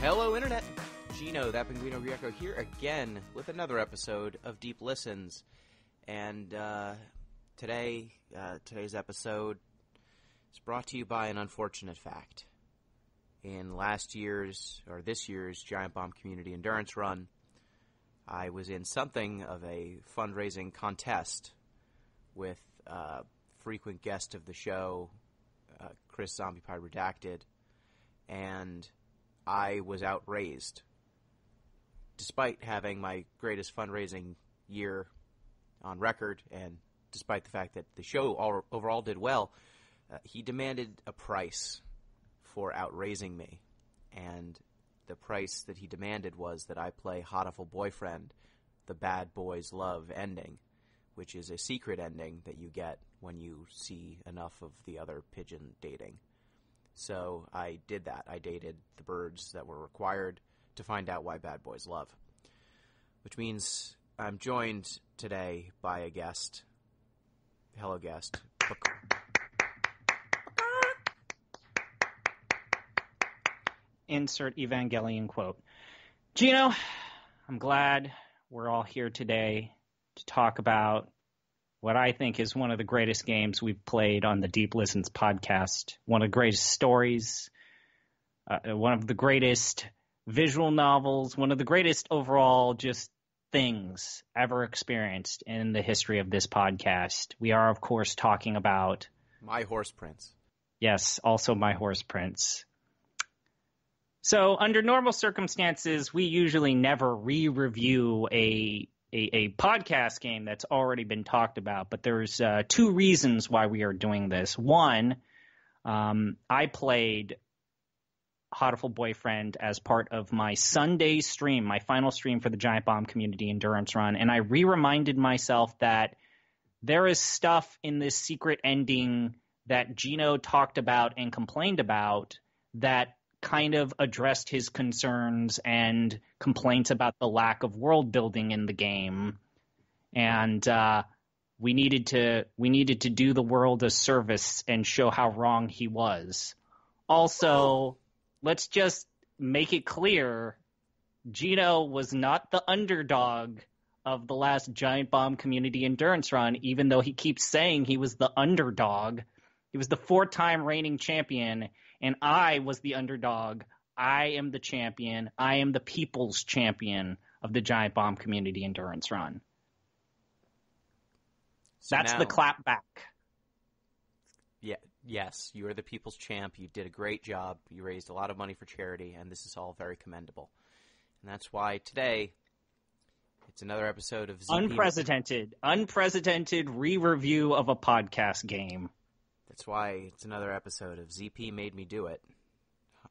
Hello, Internet! Gino, that Pinguino Greco here again with another episode of Deep Listens. And today's episode is brought to you by an unfortunate fact. In this year's Giant Bomb Community Endurance Run, I was in something of a fundraising contest with frequent guest of the show, Chris ZombiePie Redacted, and I was outraised. Despite having my greatest fundraising year on record, and despite the fact that the show overall did well, he demanded a price for outraising me. And the price that he demanded was that I play Hatoful Boyfriend, the Bad Boys Love ending, which is a secret ending that you get when you see enough of the other pigeon dating. So I did that. I dated the birds that were required to find out why bad boys love. Which means I'm joined today by a guest. Hello, guest. Insert Evangelion quote. Gino, I'm glad we're all here today to talk about what I think is one of the greatest games we've played on the Deep Listens podcast. One of the greatest stories, one of the greatest visual novels, one of the greatest overall just things ever experienced in the history of this podcast. We are, of course, talking about My Horse Prince. Yes, also My Horse Prince. So under normal circumstances, we usually never re-review a podcast game that's already been talked about, but there's two reasons why we are doing this. One, I played Hatoful Boyfriend as part of my Sunday stream, my final stream for the Giant Bomb Community Endurance Run, and I reminded myself that there is stuff in this secret ending that Gino talked about and complained about that kind of addressed his concerns and complaints about the lack of world building in the game, and we needed to do the world a service and show how wrong he was. Also, let's just make it clear, Gino was not the underdog of the last Giant Bomb Community Endurance Run, even though he keeps saying he was the underdog. He was the 4-time reigning champion, and I was the underdog. I am the champion. I am the people's champion of the Giant Bomb Community Endurance Run. So that's the clap back. Yeah, yes, you are the people's champ. You did a great job. You raised a lot of money for charity, and this is all very commendable. And that's why today it's another episode of ZP. Unprecedented re-review of a podcast game. That's why it's another episode of ZP Made Me Do It.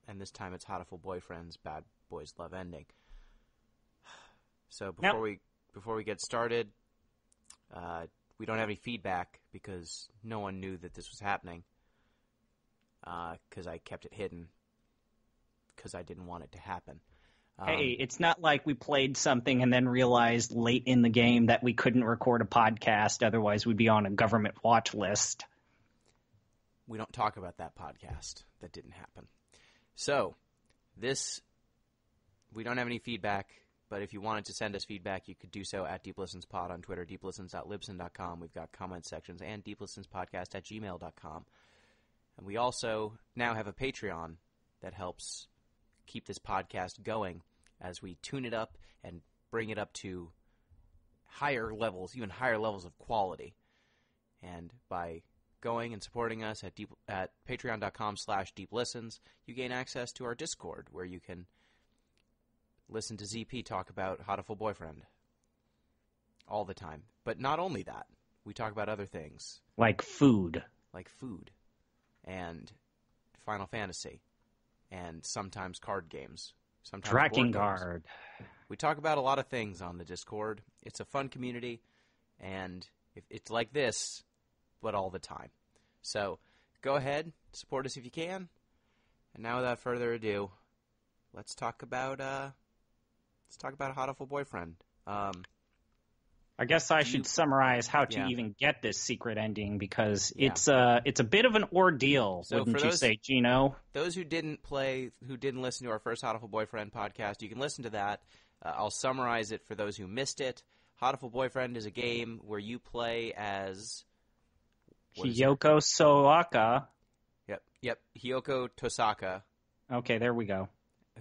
And this time it's Hatoful Boyfriend's Bad Boys Love ending. So before we get started, we don't have any feedback because no one knew that this was happening. Because I kept it hidden. Because I didn't want it to happen. Hey, it's not like we played something and then realized late in the game that we couldn't record a podcast, otherwise we'd be on a government watch list. We don't talk about that podcast. That didn't happen. So, we don't have any feedback, but if you wanted to send us feedback, you could do so at DeepListensPod on Twitter, deeplistens.libsyn.com. We've got comment sections, and deeplistenspodcast@gmail.com. And we also now have a Patreon that helps keep this podcast going as we tune it up and bring it up to higher levels, even higher levels of quality. And by going and supporting us at patreon.com/deeplistens, you gain access to our Discord, where you can listen to ZP talk about Hatoful Boyfriend all the time. But not only that, we talk about other things. Like food. And Final Fantasy. And sometimes card games. Sometimes Drakengard. We talk about a lot of things on the Discord. It's a fun community, and it's like this, but all the time. So go ahead, support us if you can. And now, without further ado, let's talk about Hatoful Boyfriend. I guess I should summarize how to even get this secret ending, because it's a bit of an ordeal, so wouldn't you say, Gino? Those who didn't listen to our first Hatoful Boyfriend podcast, you can listen to that. I'll summarize it for those who missed it. Hatoful Boyfriend is a game where you play as Hiyoko Soaka. Yep, Hiyoko Tosaka. Okay, there we go.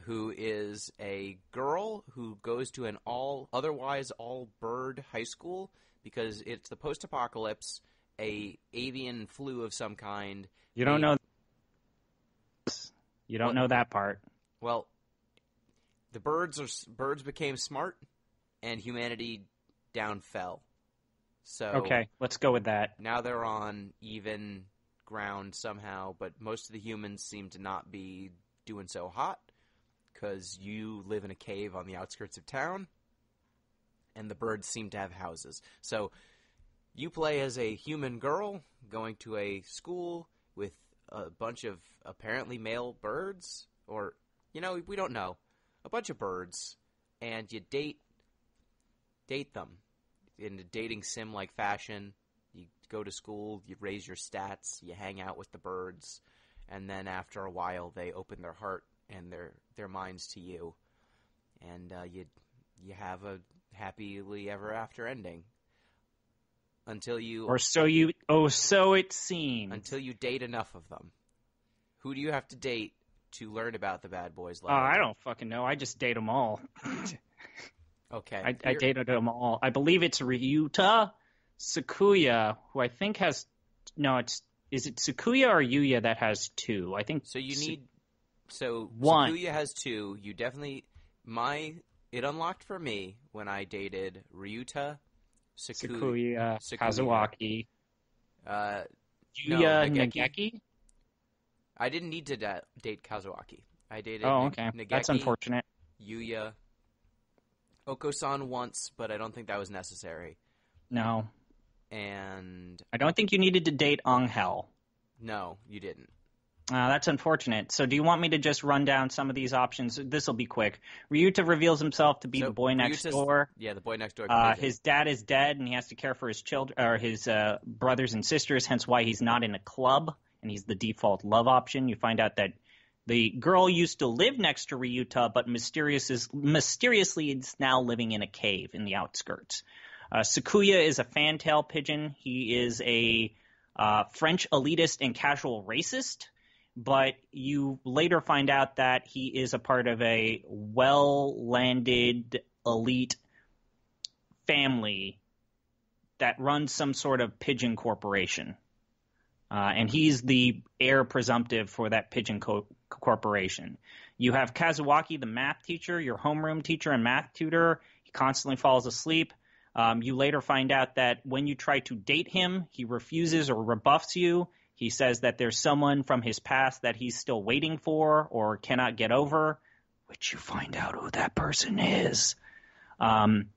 Who is a girl who goes to an otherwise all-bird high school because it's the post-apocalypse, a avian flu of some kind. You don't know. You don't know that part. Well, the birds became smart, and humanity down fell. So okay, let's go with that. Now they're on even ground somehow, but most of the humans seem to not be doing so hot, because you live in a cave on the outskirts of town, and the birds seem to have houses. So you play as a human girl going to a school with a bunch of apparently male birds, or, we don't know. A bunch of birds, and you date them in a dating sim-like fashion. You go to school, you raise your stats, you hang out with the birds, and then after a while they open their heart and their minds to you, and you have a happily ever after ending until you so it seems, until you date enough of them. Who do you have to date to learn about the bad boys? I don't fucking know. I just date them all. Okay, I dated them all. I believe it's Ryuta Sakuya, who I think has is it Sakuya or Yuya that has 2? I think so. You need. So one. Sakuya has 2. You definitely it unlocked for me when I dated Ryuta, Sakuya. Kazuaki, Yuya Nageki. I didn't need to date Kazuaki. I dated Nageki. That's unfortunate. Yuya, Oko-san once, but I don't think that was necessary. No. And I don't think you needed to date Angel. No, you didn't. That's unfortunate. So do you want me to just run down some of these options? This will be quick. Ryuta reveals himself to be the boy next door. Yeah, the boy next door. His dad is dead, and he has to care for his children, or his brothers and sisters, hence why he's not in a club, and he's the default love option. You find out that the girl used to live next to Ryuta, but mysteriously is now living in a cave in the outskirts. Sakuya is a fantail pigeon. He is a French elitist and casual racist, but you later find out that he is a part of a well-landed elite family that runs some sort of pigeon corporation. And he's the heir presumptive for that pigeon corporation. You have Kazuaki, the math teacher, your homeroom teacher and math tutor. He constantly falls asleep. You later find out that when you try to date him, he refuses or rebuffs you. He says that there's someone from his past that he's still waiting for or cannot get over, which you find out who that person is. And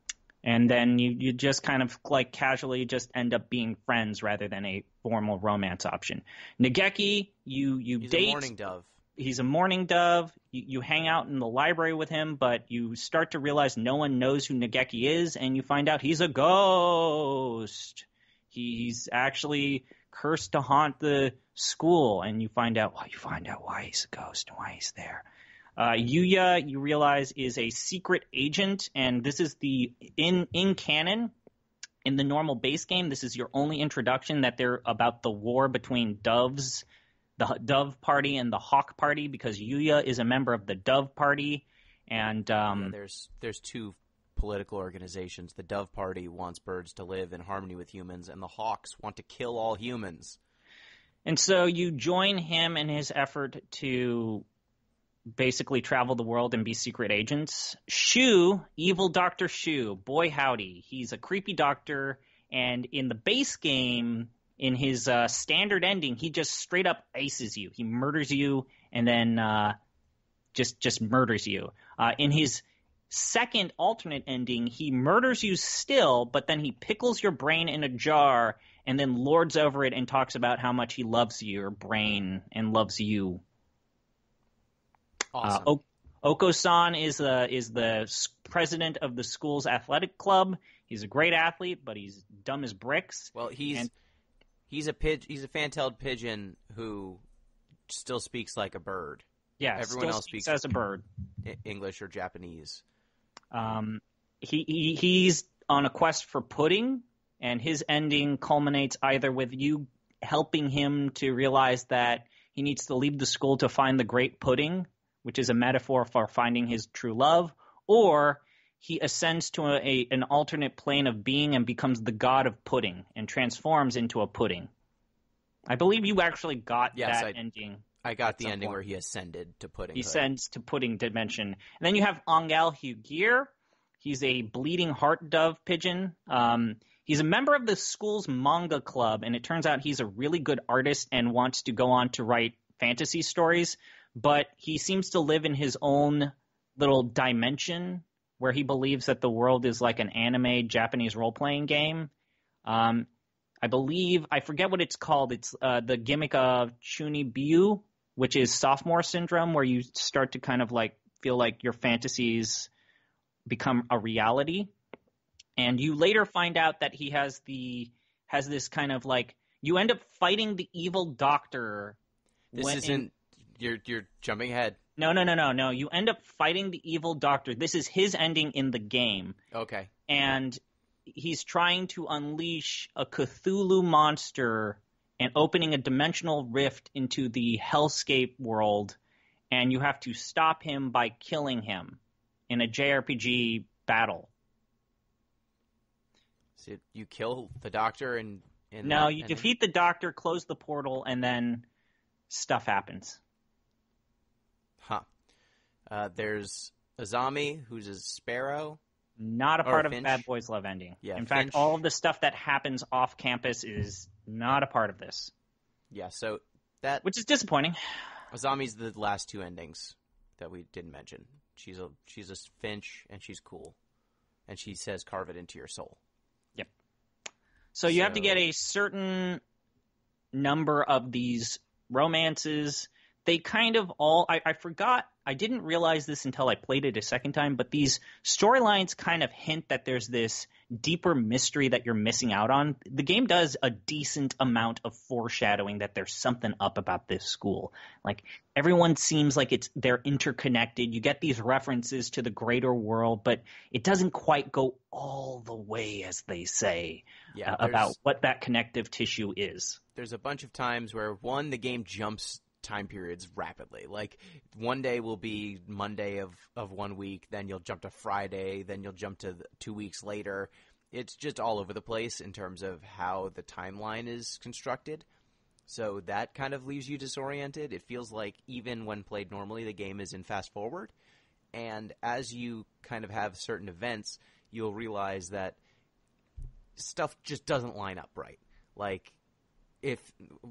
then you just kind of like casually just end up being friends rather than a formal romance option. Nageki, you He's date. He's a mourning dove. He's a mourning dove. You hang out in the library with him, but you start to realize no one knows who Nageki is, and you find out he's a ghost. He's actually cursed to haunt the school, and you find out why he's a ghost and why he's there. Yuya, you realize, is a secret agent, and this is in canon. In the normal base game, this is your only introduction that they're about the war between doves, the Dove Party and the Hawk Party, because Yuya is a member of the Dove Party, and there's 2 political organizations. The Dove Party wants birds to live in harmony with humans, and the Hawks want to kill all humans. And so you join him in his effort to basically travel the world and be secret agents. Shu, evil Dr. Shu, boy howdy. He's a creepy doctor, and in the base game, in his standard ending, he just straight up aces you. He murders you and then just murders you. In his second alternate ending, he murders you still, but then he pickles your brain in a jar and then lords over it and talks about how much he loves your brain and loves you. Awesome. Oko-san is the president of the school's athletic club. He's a great athlete, but he's dumb as bricks. Well, he's a fan-tailed pigeon who still speaks like a bird. Yeah, everyone else speaks as a bird, English or Japanese. He's on a quest for pudding, and his ending culminates either with you helping him to realize that he needs to leave the school to find the great pudding, which is a metaphor for finding his true love, or he ascends to an alternate plane of being and becomes the god of pudding and transforms into a pudding. I believe you actually got ending. I got the ending where he ascended to pudding. He ascends to pudding dimension. And then you have Ongal Hugir. He's a bleeding heart dove pigeon. He's a member of the school's manga club, and it turns out he's a really good artist and wants to go on to write fantasy stories, but he seems to live in his own little dimension where he believes that the world is like an anime Japanese role-playing game. I forget what it's called. It's the gimmick of Chunibyu, which is sophomore syndrome, where you start to kind of like feel like your fantasies become a reality. And you later find out that he has this kind of like, you end up fighting the evil doctor. You're jumping ahead. No. You end up fighting the evil doctor. This is his ending in the game. Okay. And he's trying to unleash a Cthulhu monster and opening a dimensional rift into the hellscape world. And you have to stop him by killing him in a JRPG battle. So you kill the doctor and no, you defeat the doctor, close the portal, and then stuff happens. Huh. There's Azami, who's a sparrow. Not a part of Bad Boys Love ending. Yeah, in fact, all of the stuff that happens off campus is not a part of this. Yeah, so which is disappointing. Azami's the last two endings that we didn't mention. She's a finch, and she's cool. And she says, carve it into your soul. Yep. So you have to get a certain number of these romances. They kind of all... I forgot... I didn't realize this until I played it a second time, but these storylines kind of hint that there's this deeper mystery that you're missing out on. The game does a decent amount of foreshadowing that there's something up about this school. Like, everyone seems like they're interconnected. You get these references to the greater world, but it doesn't quite go all the way, as they say, about what that connective tissue is. There's a bunch of times where, the game jumps time periods rapidly. Like, one day will be Monday of 1 week, then you'll jump to Friday, then you'll jump to 2 weeks later. It's just all over the place in terms of how the timeline is constructed. So that kind of leaves you disoriented. It feels like even when played normally, the game is in fast forward. And as you kind of have certain events, you'll realize that stuff just doesn't line up right. Like, if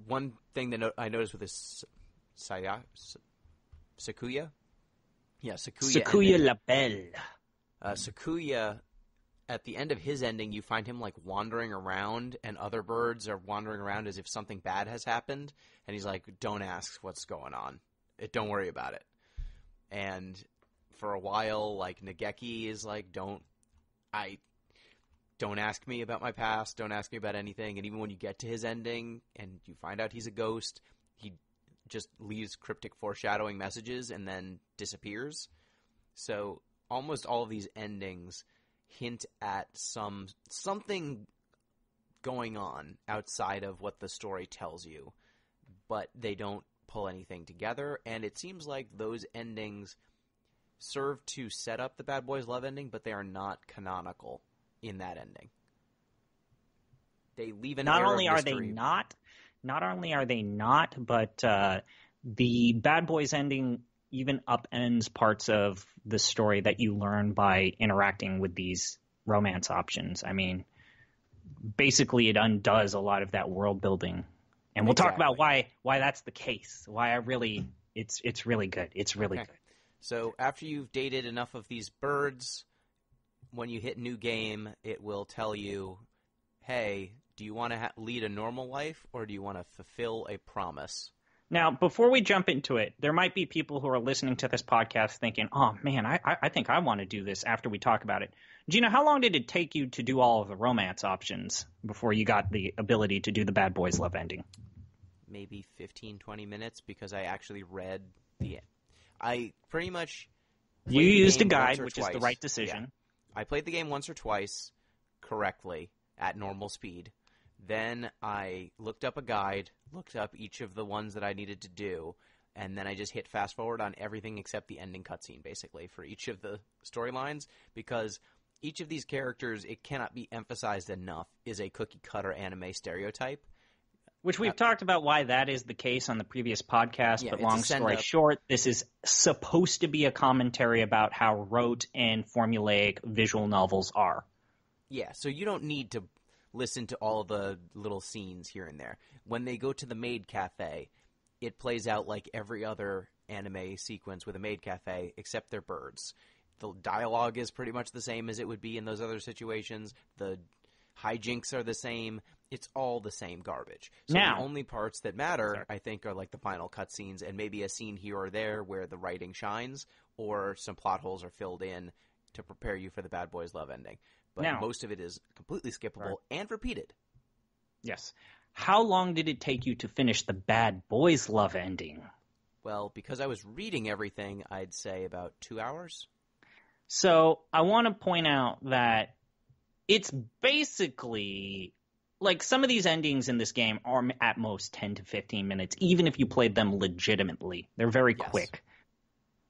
one thing that I noticed with this Sakuya? Yeah, Sakuya. Sakuya La Belle. Sakuya, at the end of his ending, you find him, like, wandering around, and other birds are wandering around as if something bad has happened. And he's like, don't ask what's going on. Don't worry about it. And for a while, like, Nageki is like, don't ask me about my past, don't ask me about anything. And even when you get to his ending and you find out he's a ghost, he just leaves cryptic foreshadowing messages and then disappears. So almost all of these endings hint at something going on outside of what the story tells you, but they don't pull anything together. And it seems like those endings serve to set up the Bad Boys Love ending, but they are not canonical in that ending. They leave an air of mystery. Not only are they not, but the Bad Boys ending even upends parts of the story that you learn by interacting with these romance options. I mean, basically it undoes a lot of that world building. And we'll talk about why that's the case. It's really good. It's really good. So after you've dated enough of these birds, when you hit new game, it will tell you, hey, do you want to lead a normal life or do you want to fulfill a promise? Now, before we jump into it, there might be people who are listening to this podcast thinking, oh, man, I think I want to do this after we talk about it. Gina, how long did it take you to do all of the romance options before you got the ability to do the Bad Boys Love ending? Maybe 15, 20 minutes, because I actually read I pretty much... You used a guide, which is the right decision. Yeah. I played the game once or twice correctly at normal speed. Then I looked up a guide, looked up each of the ones that I needed to do, and then I just hit fast forward on everything except the ending cutscene, basically, for each of the storylines, because each of these characters, it cannot be emphasized enough, is a cookie-cutter anime stereotype. Which we've talked about why that is the case on the previous podcast, but long story short, this is supposed to be a commentary about how rote and formulaic visual novels are. Yeah, so you don't need to listen to all the little scenes here and there. When they go to the maid cafe, it plays out like every other anime sequence with a maid cafe, except they're birds. The dialogue is pretty much the same as it would be in those other situations. The hijinks are the same. It's all the same garbage. So now, the only parts that matter, I think, are like the final cutscenes and maybe a scene here or there where the writing shines or some plot holes are filled in to prepare you for the Bad Boys Love ending. But now, most of it is completely skippable and repeated. Yes. How long did it take you to finish the Bad Boys Love ending? Well, because I was reading everything, I'd say about 2 hours. So I want to point out that it's basically... like, some of these endings in this game are at most 10 to 15 minutes, even if you played them legitimately. They're very quick.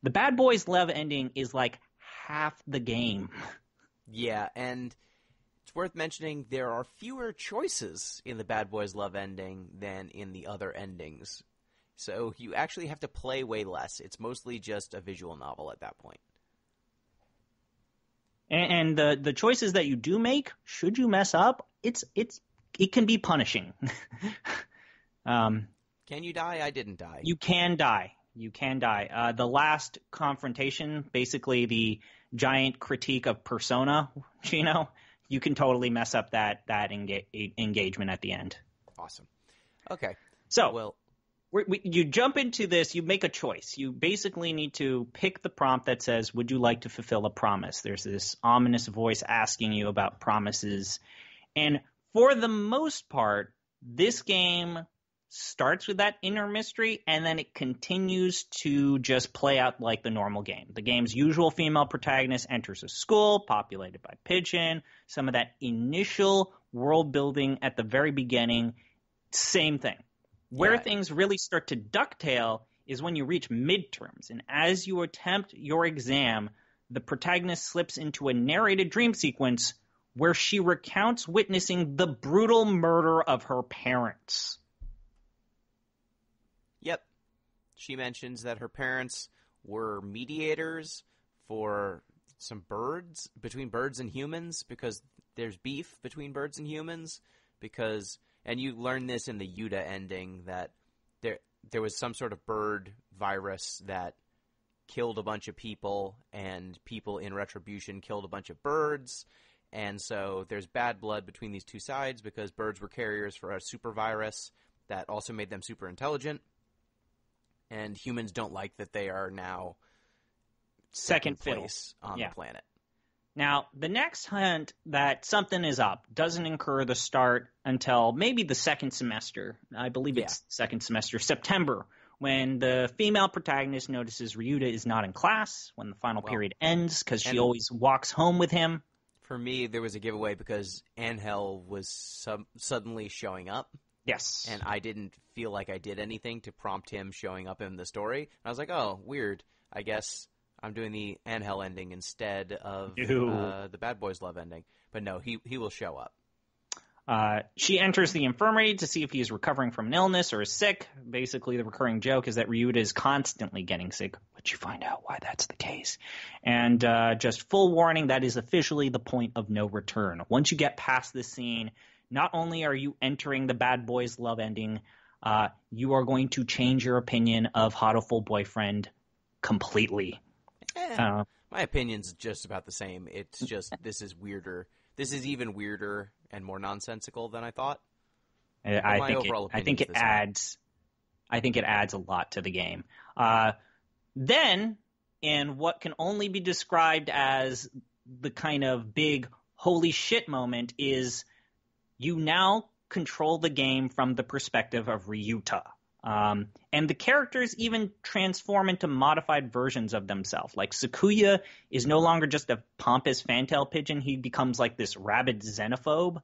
The Bad Boys Love ending is like half the game. Yeah, and it's worth mentioning there are fewer choices in the Bad Boys Love ending than in the other endings. So you actually have to play way less. It's mostly just a visual novel at that point. And the choices that you do make, should you mess up, it can be punishing. Can you die? I didn't die. You can die. You can die. The last confrontation, basically the giant critique of Persona, Gino, you can totally mess up that engagement at the end. Awesome. Okay. So, you jump into this, you make a choice. You basically need to pick the prompt that says, would you like to fulfill a promise? There's this ominous voice asking you about promises. And for the most part, this game starts with that inner mystery, and then it continues to just play out like the normal game. The game's usual female protagonist enters a school populated by pigeon. Some of that initial world building at the very beginning, same thing. Where things really start to ducktail is when you reach midterms, and as you attempt your exam, the protagonist slips into a narrated dream sequence where she recounts witnessing the brutal murder of her parents. Yep. She mentions that her parents were mediators for some birds, between birds and humans, because there's beef between birds and humans, and you learn this in the Yuta ending, that there was some sort of bird virus that killed a bunch of people, and people in retribution killed a bunch of birds. And so there's bad blood between these two sides because birds were carriers for a super virus that also made them super intelligent. And humans don't like that they are now second place on the planet. Now, the next hint that something is up doesn't incur the start until maybe the second semester. I believe it's second semester, September, when the female protagonist notices Ryuta is not in class when the final period ends because she always walks home with him. For me, there was a giveaway because Angel was suddenly showing up. Yes. And I didn't feel like I did anything to prompt him showing up in the story. And I was like, oh, weird. I guess I'm doing the Angel ending instead of the Bad Boys Love ending. But no, he will show up. She enters the infirmary to see if he's recovering from an illness or is sick. Basically, the recurring joke is that Ryuta is constantly getting sick, but you find out why that's the case. And just full warning, that is officially the point of no return. Once you get past this scene, not only are you entering the Bad Boys Love ending, you are going to change your opinion of Hatoful Boyfriend completely. My opinion's just about the same. It's just this is weirder. This is even weirder and more nonsensical than I thought. I think it adds I think it adds a lot to the game. Then, in what can only be described as the kind of big holy shit moment, is you now control the game from the perspective of Ryuta. And the characters even transform into modified versions of themselves. Like Sakuya is no longer just a pompous fantail pigeon. He becomes like this rabid xenophobe.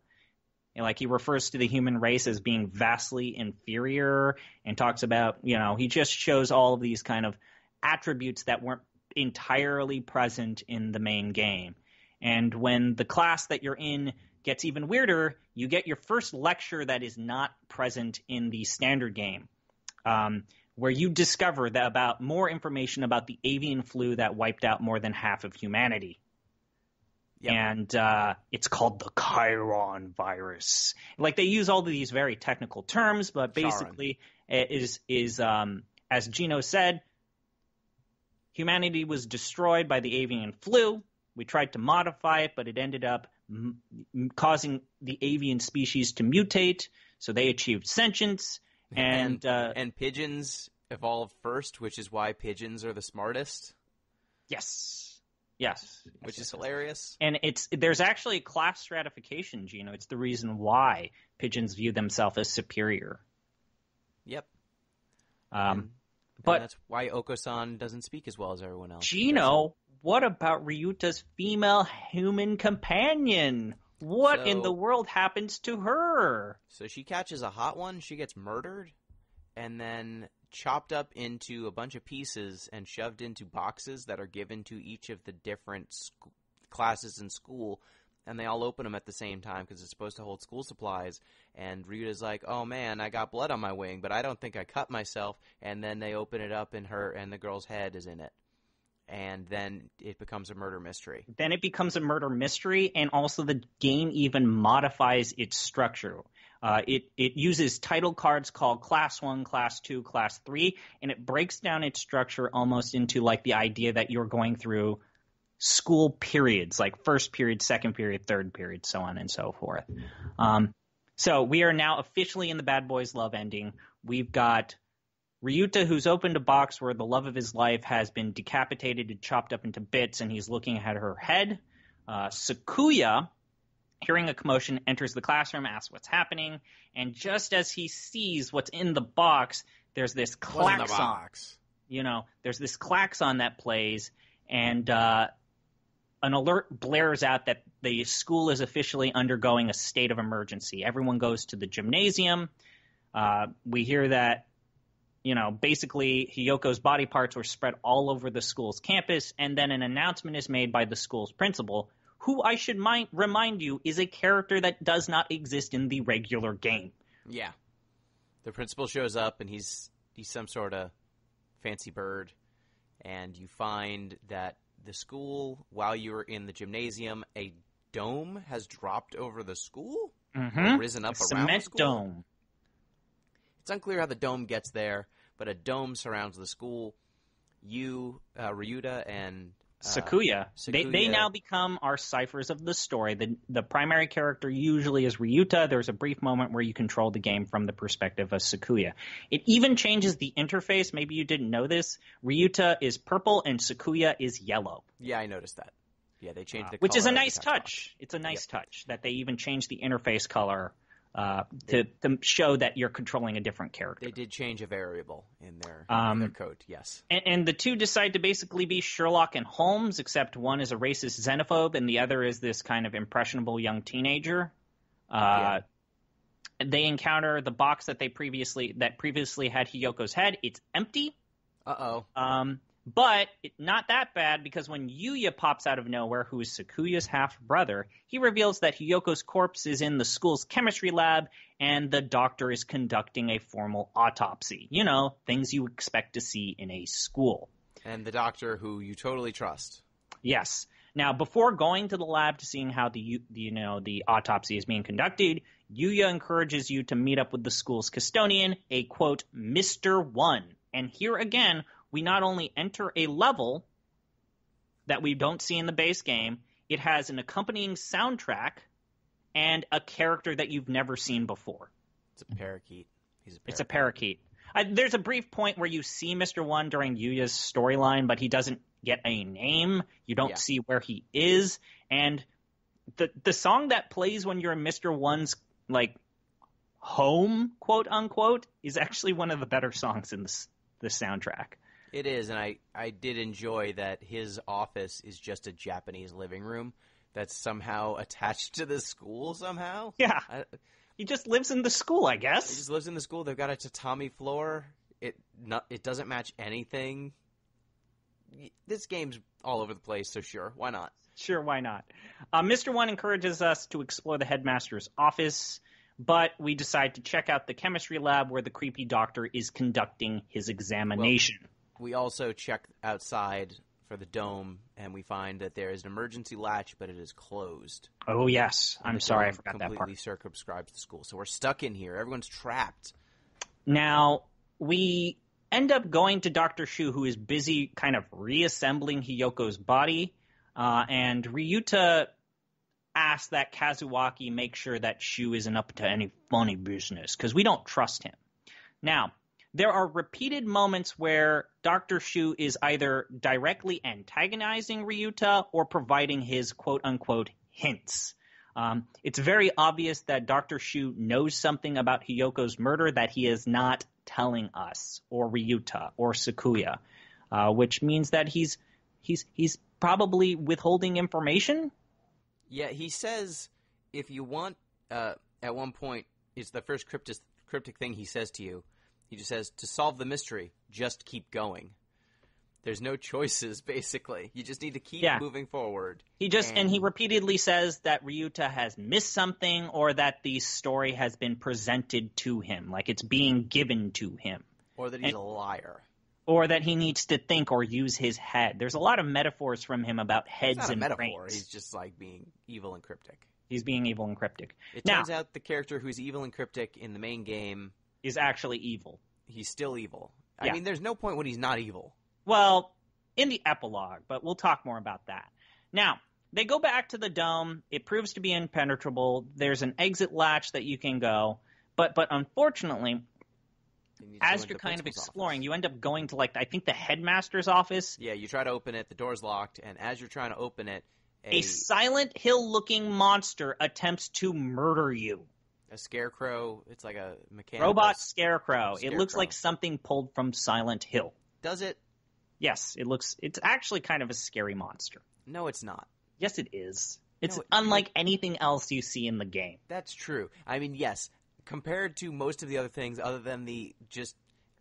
And like he refers to the human race as being vastly inferior and talks about, he just shows all of these kind of attributes that weren't entirely present in the main game. And when the class that you're in gets even weirder, you get your first lecture that is not present in the standard game, where you discover about more information about the avian flu that wiped out more than half of humanity. Yep. And it's called the Chiron virus. Like they use all of these very technical terms, but basically it is as Gino said, humanity was destroyed by the avian flu. We tried to modify it, but it ended up causing the avian species to mutate, so they achieved sentience. And pigeons evolved first, which is why pigeons are the smartest. Yes. Which is hilarious. And there's actually a class stratification, Gino. It's the reason why pigeons view themselves as superior. Yep. But that's why Oko-san doesn't speak as well as everyone else. Gino, what about Ryuta's female human companion? What in the world happens to her? So she catches a hot one, she gets murdered, and then chopped up into a bunch of pieces and shoved into boxes that are given to each of the different classes in school, and they all open them at the same time because it's supposed to hold school supplies. And Ryuta's like, oh man, I got blood on my wing, but I don't think I cut myself. And then they open it up, and the girl's head is in it. And then it becomes a murder mystery. And also the game even modifies its structure. It uses title cards called Class 1, Class 2, Class 3, and it breaks down its structure almost into like the idea that you're going through school periods, like first period, second period, third period, so on and so forth. So we are now officially in the Bad Boys Love ending. We've got Ryuta, who's opened a box where the love of his life has been decapitated and chopped up into bits, and he's looking at her head. Sakuya, hearing a commotion, enters the classroom, asks what's happening, and just as he sees what's in the box, there's this klaxon. There's this klaxon that plays, and an alert blares out that the school is officially undergoing a state of emergency. Everyone goes to the gymnasium. We hear that basically Hiyoko's body parts were spread all over the school's campus, and then an announcement is made by the school's principal, who I should remind you is a character that does not exist in the regular game. Yeah. The principal shows up, and he's some sort of fancy bird, and you find that the school, while you're in the gymnasium, a dome has dropped over the school? Or risen up around the school? Cement dome. It's unclear how the dome gets there, but a dome surrounds the school. Ryuta, and Sakuya. They now become our ciphers of the story. The primary character usually is Ryuta. There's a brief moment where you control the game from the perspective of Sakuya. It even changes the interface. Maybe you didn't know this. Ryuta is purple and Sakuya is yellow. Yeah, I noticed that. Yeah, they changed the color. Which is a nice touch. It's a nice touch that they even changed the interface color to show that you're controlling a different character. They did change a variable in their code, yes. And the two decide to basically be Sherlock and Holmes, except one is a racist xenophobe and the other is this kind of impressionable young teenager. They encounter the box that previously had Hiyoko's head. It's empty. Uh-oh. But not that bad, because when Yuya pops out of nowhere, who is Sakuya's half-brother, he reveals that Hiyoko's corpse is in the school's chemistry lab, and the doctor is conducting a formal autopsy. Things you expect to see in a school. And the doctor who you totally trust. Yes. Now, before going to the lab to seeing how the autopsy is being conducted, Yuya encourages you to meet up with the school's custodian, a, quote, Mr. One. And here again, we not only enter a level that we don't see in the base game, it has an accompanying soundtrack and a character that you've never seen before. It's a parakeet. It's a parakeet. There's a brief point where you see Mr. One during Yuya's storyline, but he doesn't get a name. You don't see where he is. And the song that plays when you're in Mr. One's, like, home, quote unquote, is actually one of the better songs in the soundtrack. It is, and I did enjoy that his office is just a Japanese living room that's somehow attached to the school somehow. Yeah. He just lives in the school, I guess. He just lives in the school. They've got a tatami floor. It doesn't match anything. This game's all over the place, so sure, why not? Sure, why not? Mr. One encourages us to explore the headmaster's office, but we decide to check out the chemistry lab where the creepy doctor is conducting his examination. Well, we also check outside for the dome, and we find that there is an emergency latch, but it is closed. Oh, yes. I'm sorry, I forgot that part. Completely circumscribes the school. So we're stuck in here. Everyone's trapped. Now, we end up going to Dr. Shu, who is busy kind of reassembling Hiyoko's body, and Ryuta asks that Kazuaki make sure that Shu isn't up to any funny business, because we don't trust him. Now, there are repeated moments where Dr. Shu is either directly antagonizing Ryuta or providing his quote-unquote hints. It's very obvious that Dr. Shu knows something about Hiyoko's murder that he is not telling us, or Ryuta, or Sakuya, which means that he's probably withholding information? Yeah, he says, if you want, at one point, it's the first cryptic thing he says to you. He just says, to solve the mystery, just keep going. There's no choices, basically. You just need to keep moving forward. And he repeatedly says that Ryuta has missed something, or that the story has been presented to him, like it's being given to him. Or that he's a liar. Or that he needs to think or use his head. There's a lot of metaphors from him about heads and brains. It's not a metaphor. He's just like being evil and cryptic. He's being evil and cryptic. It turns out the character who's evil and cryptic in the main game is actually evil. He's still evil. I mean, there's no point when he's not evil. Well, in the epilogue, but we'll talk more about that. Now, they go back to the dome. It proves to be impenetrable. There's an exit latch that you can go. But unfortunately, as you're kind of exploring, you end up going to, like, I think the headmaster's office. Yeah, you try to open it. The door's locked. And as you're trying to open it, a Silent Hill-looking monster attempts to murder you. A scarecrow. It's like a mechanical robot scarecrow. It looks like something pulled from Silent Hill. Does it? Yes, it's actually kind of a scary monster. No, it's not. Yes, it is. It's unlike anything else you see in the game. That's true. I mean, yes, compared to most of the other things, other than the just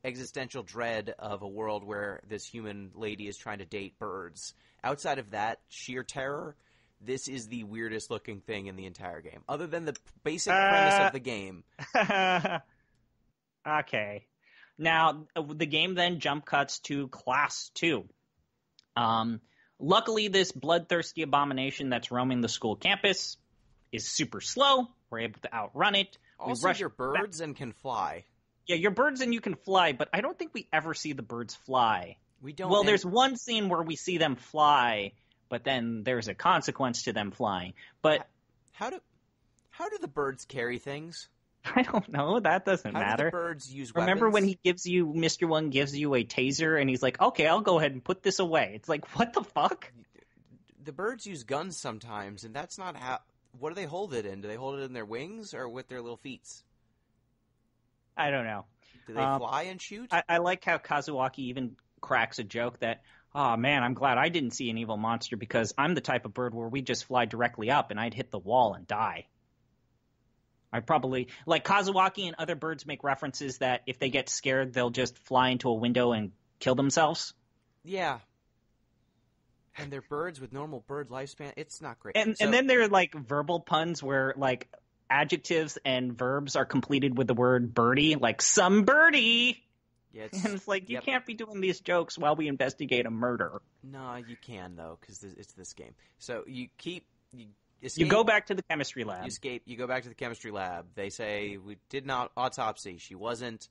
existential dread of a world where this human lady is trying to date birds, outside of that sheer terror, this is the weirdest looking thing in the entire game, other than the basic premise of the game. Okay. Now, the game then jump cuts to Class 2. Luckily, this bloodthirsty abomination that's roaming the school campus is super slow. We're able to outrun it. Also, you're birds and can fly. Yeah, you're birds and you can fly, but I don't think we ever see the birds fly. We don't. Well, there's one scene where we see them fly, but then there's a consequence to them flying. But how do the birds carry things? I don't know. That doesn't matter. How do the birds use weapons? Remember when Mr. One gives you a taser and he's like, okay, I'll go ahead and put this away. It's like, what the fuck? The birds use guns sometimes, and that's not how... What do they hold it in? Do they hold it in their wings or with their little feet? I don't know. Do they fly and shoot? I like how Kazuaki even cracks a joke that, oh man, I'm glad I didn't see an evil monster because I'm the type of bird where we just fly directly up and I'd hit the wall and die. I probably, like Kazuaki and other birds make references that if they get scared, they'll just fly into a window and kill themselves. Yeah. And they're birds with normal bird lifespan. It's not great. And then there are like verbal puns where like adjectives and verbs are completed with the word birdie, like some birdie. Yeah, and it's like, you can't be doing these jokes while we investigate a murder. No, you can though, because it's this game. So you escape. You go back to the chemistry lab. You escape. You go back to the chemistry lab. They say we did not autopsy. She wasn't.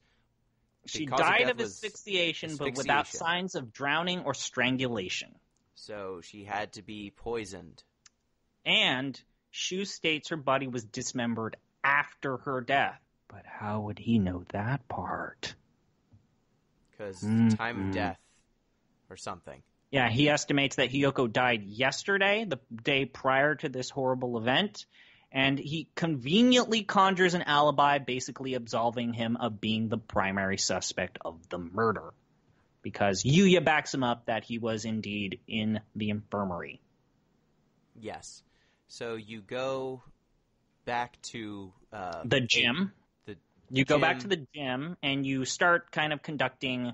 She died of asphyxiation, but without signs of drowning or strangulation. So she had to be poisoned. And Shu states her body was dismembered after her death. But how would he know that part? because the time of death or something. Yeah, he estimates that Hiyoko died yesterday, the day prior to this horrible event, and he conveniently conjures an alibi, basically absolving him of being the primary suspect of the murder, because Yuya backs him up that he was indeed in the infirmary. Yes. So you go back to the gym. You go back to the gym, and you start kind of conducting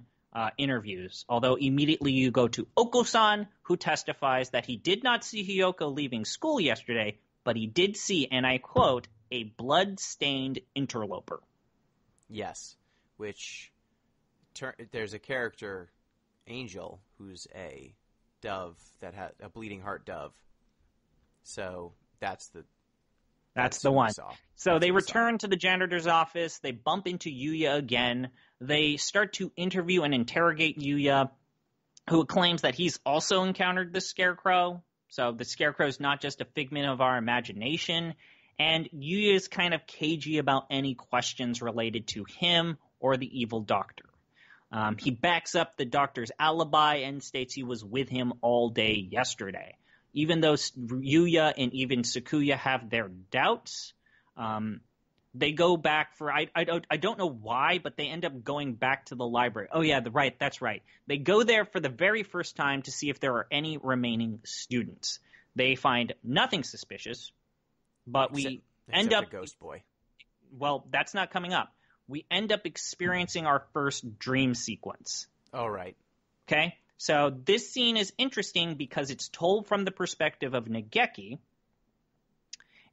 interviews, although immediately you go to Oko-san, who testifies that he did not see Hiyoko leaving school yesterday, but he did see, and I quote, a blood-stained interloper. Yes, which there's a character, Angel, who's a dove that has a bleeding heart dove. So that's the one. So they return to the janitor's office. They bump into Yuya again. They start to interview and interrogate Yuya, who claims that he's also encountered the Scarecrow. So the Scarecrow is not just a figment of our imagination. And Yuya is kind of cagey about any questions related to him or the evil doctor. He backs up the doctor's alibi and states he was with him all day yesterday. Even though Yuya and even Sakuya have their doubts, they go back for I don't know why, but they end up going back to the library. Oh yeah, that's right. They go there for the very first time to see if there are any remaining students. They find nothing suspicious, but we end up Ghost Boy. Well, that's not coming up. We end up experiencing our first dream sequence. All right. Okay? So this scene is interesting because it's told from the perspective of Nageki,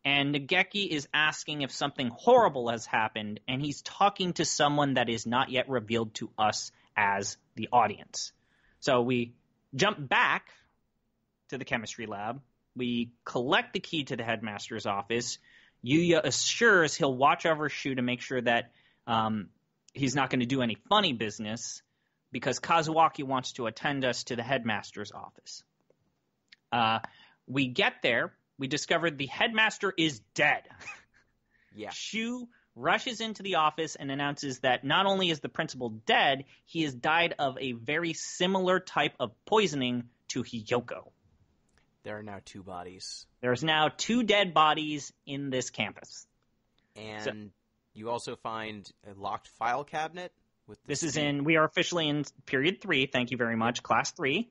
and Nageki is asking if something horrible has happened, and he's talking to someone that is not yet revealed to us as the audience. So we jump back to the chemistry lab. We collect the key to the headmaster's office. Yuya assures he'll watch over Shu to make sure that he's not going to do any funny business, because Kazuaki wants to attend us to the headmaster's office. We get there. We discovered the headmaster is dead. Yeah. Shu rushes into the office and announces that not only is the principal dead, he has died of a very similar type of poisoning to Hiyoko. There are now 2 bodies. There's now 2 dead bodies in this campus. And you also find a locked file cabinet. We are officially in period 3. Thank you very much. Class 3.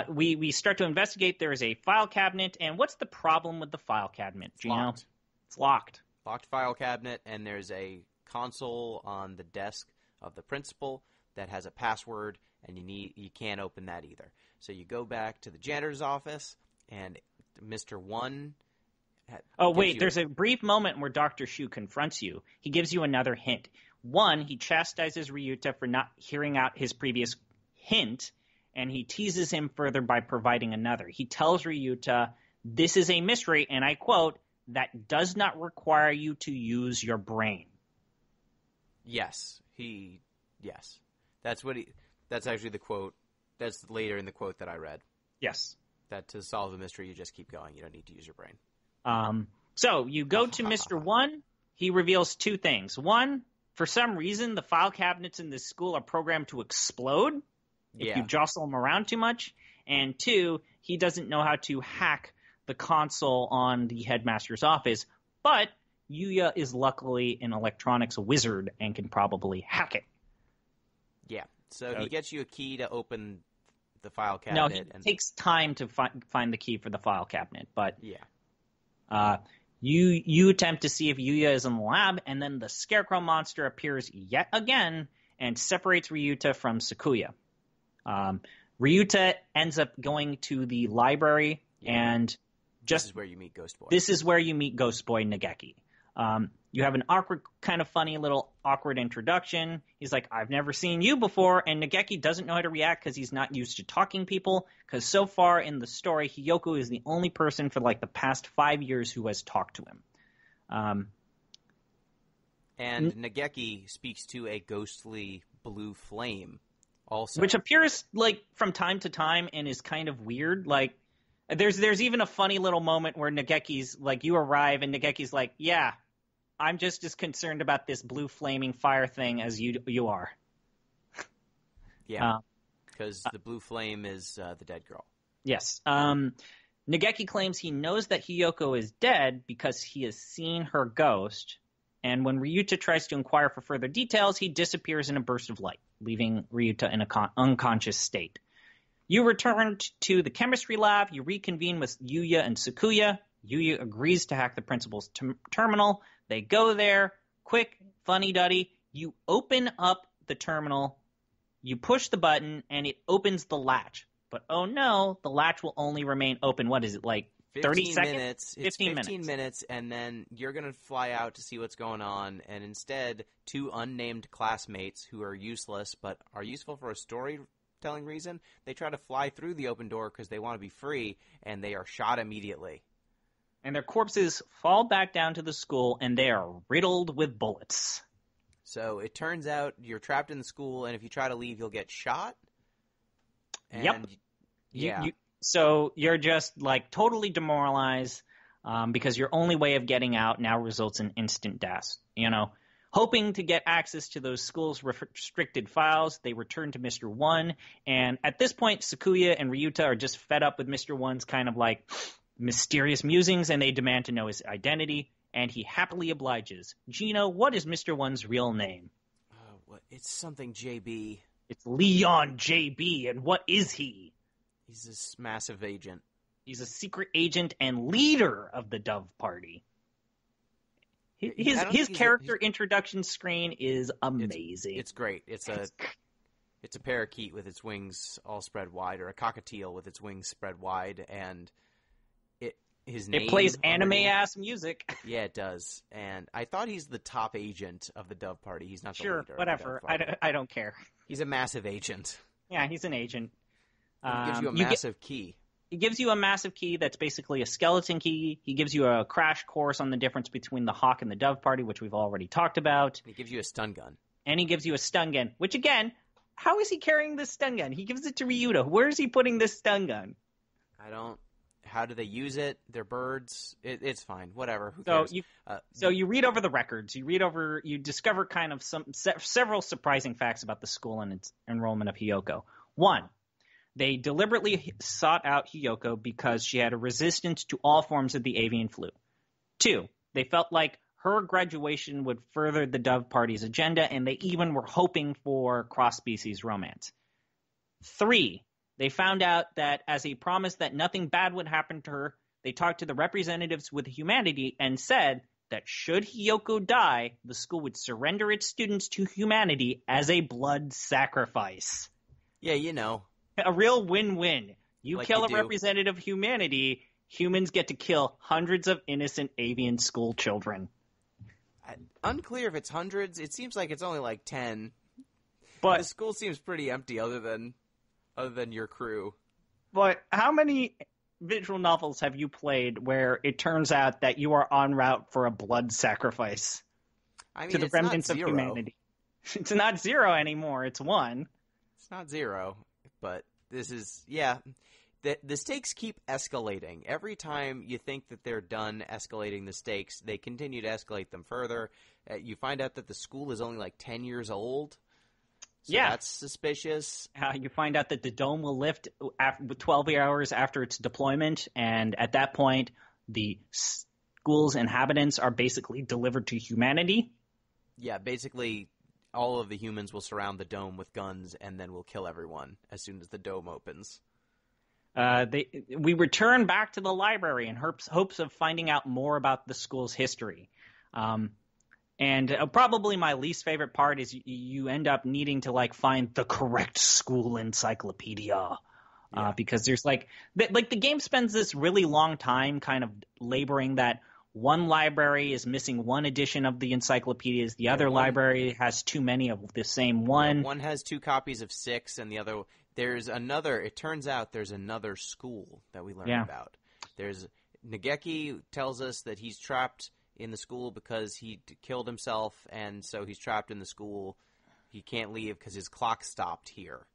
We start to investigate. There is a file cabinet. And what's the problem with the file cabinet, Gino? It's locked. Locked file cabinet, and there's a console on the desk of the principal that has a password, and you can't open that either. So you go back to the janitor's office, and Mr. 1... Oh, wait, there's a brief moment where Dr. Shu confronts you. He gives you another hint. 1, he chastises Ryuta for not hearing out his previous hint, and he teases him further by providing another. He tells Ryuta, this is a mystery, and I quote, that does not require you to use your brain. Yes. Yes. That's actually the quote. That's later in the quote that I read. Yes. That to solve a mystery, you just keep going. You don't need to use your brain. So you go to Mr. 1. He reveals 2 things. 1, for some reason, the file cabinets in this school are programmed to explode if you jostle them around too much. And 2, he doesn't know how to hack the console on the headmaster's office, but Yuya is luckily an electronics wizard and can probably hack it. Yeah, so he gets you a key to open the file cabinet. No, it takes time to find the key for the file cabinet, but yeah. You attempt to see if Yuya is in the lab, and then the Scarecrow monster appears yet again and separates Ryuta from Sakuya. Ryuta ends up going to the library, and this is where you meet Ghost Boy. This is where you meet Ghost Boy Nageki. You have an awkward, kind of funny little awkward introduction. He's like, I've never seen you before, and Nageki doesn't know how to react because he's not used to talking people, because so far in the story, Hiyoko is the only person for like the past 5 years who has talked to him. And Nageki speaks to a ghostly blue flame also. Which appears like from time to time and is kind of weird. Like there's even a funny little moment where Nageki's like, you arrive and Nageki's like, yeah, I'm just as concerned about this blue flaming fire thing as you are. Yeah, because the blue flame is the dead girl. Yes. Nageki claims he knows that Hiyoko is dead because he has seen her ghost, and when Ryuta tries to inquire for further details, he disappears in a burst of light, leaving Ryuta in an unconscious state. You return to the chemistry lab. You reconvene with Yuya and Sakuya. Yuya agrees to hack the principal's terminal. They go there. Quick, funny-duddy. You open up the terminal. You push the button, and it opens the latch. But oh no, the latch will only remain open. What is it, like 30 seconds? It's 15 minutes, and then you're going to fly out to see what's going on, and instead, two unnamed classmates who are useless but are useful for a storytelling reason, they try to fly through the open door because they want to be free, and they are shot immediately. And their corpses fall back down to the school, and they are riddled with bullets. So it turns out you're trapped in the school, and if you try to leave, you'll get shot. And yep. Yeah. So you're just like totally demoralized because your only way of getting out now results in instant death. Hoping to get access to those school's restricted files, they return to Mr. One. And at this point, Sakuya and Ryuta are just fed up with Mr. One's kind of like mysterious musings, and they demand to know his identity. And he happily obliges. Gino, what is Mr. One's real name? It's something JB. It's Leon JB, and what is he? He's this massive agent. He's a secret agent and leader of the Dove Party. His character introduction screen is amazing. It's great. It's a parakeet with its wings all spread wide, or a cockatiel with its wings spread wide, and his name... It plays anime-ass music. Yeah, it does. And I thought he's the top agent of the Dove Party. He's not the leader. Sure, whatever. I don't care. He's a massive agent. Yeah, he's an agent. He gives you a massive key. He gives you a massive key that's basically a skeleton key. He gives you a crash course on the difference between the Hawk and the Dove Party, which we've already talked about. He gives you a stun gun. And he gives you a stun gun, which, again, how is he carrying this stun gun? He gives it to Ryuta. Where is he putting this stun gun? How do they use it? They're birds. It's fine. Whatever. Who cares? So you read over the records. You discover kind of several surprising facts about the school and its enrollment of Hiyoko. One, they deliberately sought out Hiyoko because she had a resistance to all forms of the avian flu. Two, they felt like her graduation would further the Dove Party's agenda, and they even were hoping for cross-species romance. Three, they found out that as a promise that nothing bad would happen to her, they talked to the representatives with humanity and said that should Hiyoko die, the school would surrender its students to humanity as a blood sacrifice. Yeah, A real win-win. You like kill you a do. representative of humanity, humans get to kill hundreds of innocent avian school children. Unclear if it's hundreds. It seems like it's only like 10. But the school seems pretty empty other than your crew. But how many visual novels have you played where it turns out that you are en route for a blood sacrifice to the remnants of humanity? It's not 0 anymore. It's 1. It's not 0, but this is, yeah. The stakes keep escalating. Every time you think that they're done escalating the stakes, they continue to escalate them further. You find out that the school is only like 10 years old. So yeah. That's suspicious. You find out that the dome will lift 12 hours after its deployment, and at that point, the school's inhabitants are basically delivered to humanity. Yeah, basically, all of the humans will surround the dome with guns, and then we'll kill everyone as soon as the dome opens. We return back to the library in hopes of finding out more about the school's history. And probably my least favorite part is you end up needing to find the correct school encyclopedia. Because there's the game spends this really long time kind of laboring that one library is missing one edition of the encyclopedias. The other library has too many of the same one. Yeah, one has 2 copies of 6, and the other it turns out there's another school that we learned about. Nageki tells us that he's trapped in the school because he killed himself, and so he's trapped in the school. He can't leave because his clock stopped here.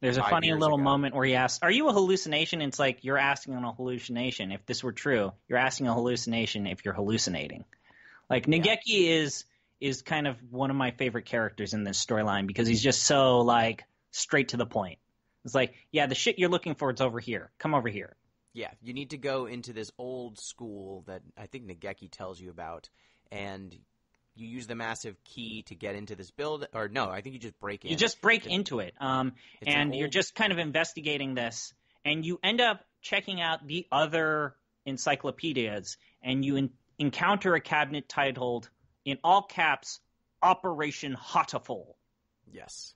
There's a funny little moment where he asks, are you a hallucination? It's like, you're asking a hallucination. If this were true, you're asking a hallucination if you're hallucinating. Nageki is kind of one of my favorite characters in this storyline because he's just so, straight to the point. It's like, yeah, the shit you're looking for is over here. Come over here. Yeah, you need to go into this old school that I think Nageki tells you about, and you use the massive key to get into this build. Or no, I think you just break in. You just break into it, and you're just kind of investigating this, and you end up checking out the other encyclopedias, and you encounter a cabinet titled, in all caps, Operation Hatoful. Yes.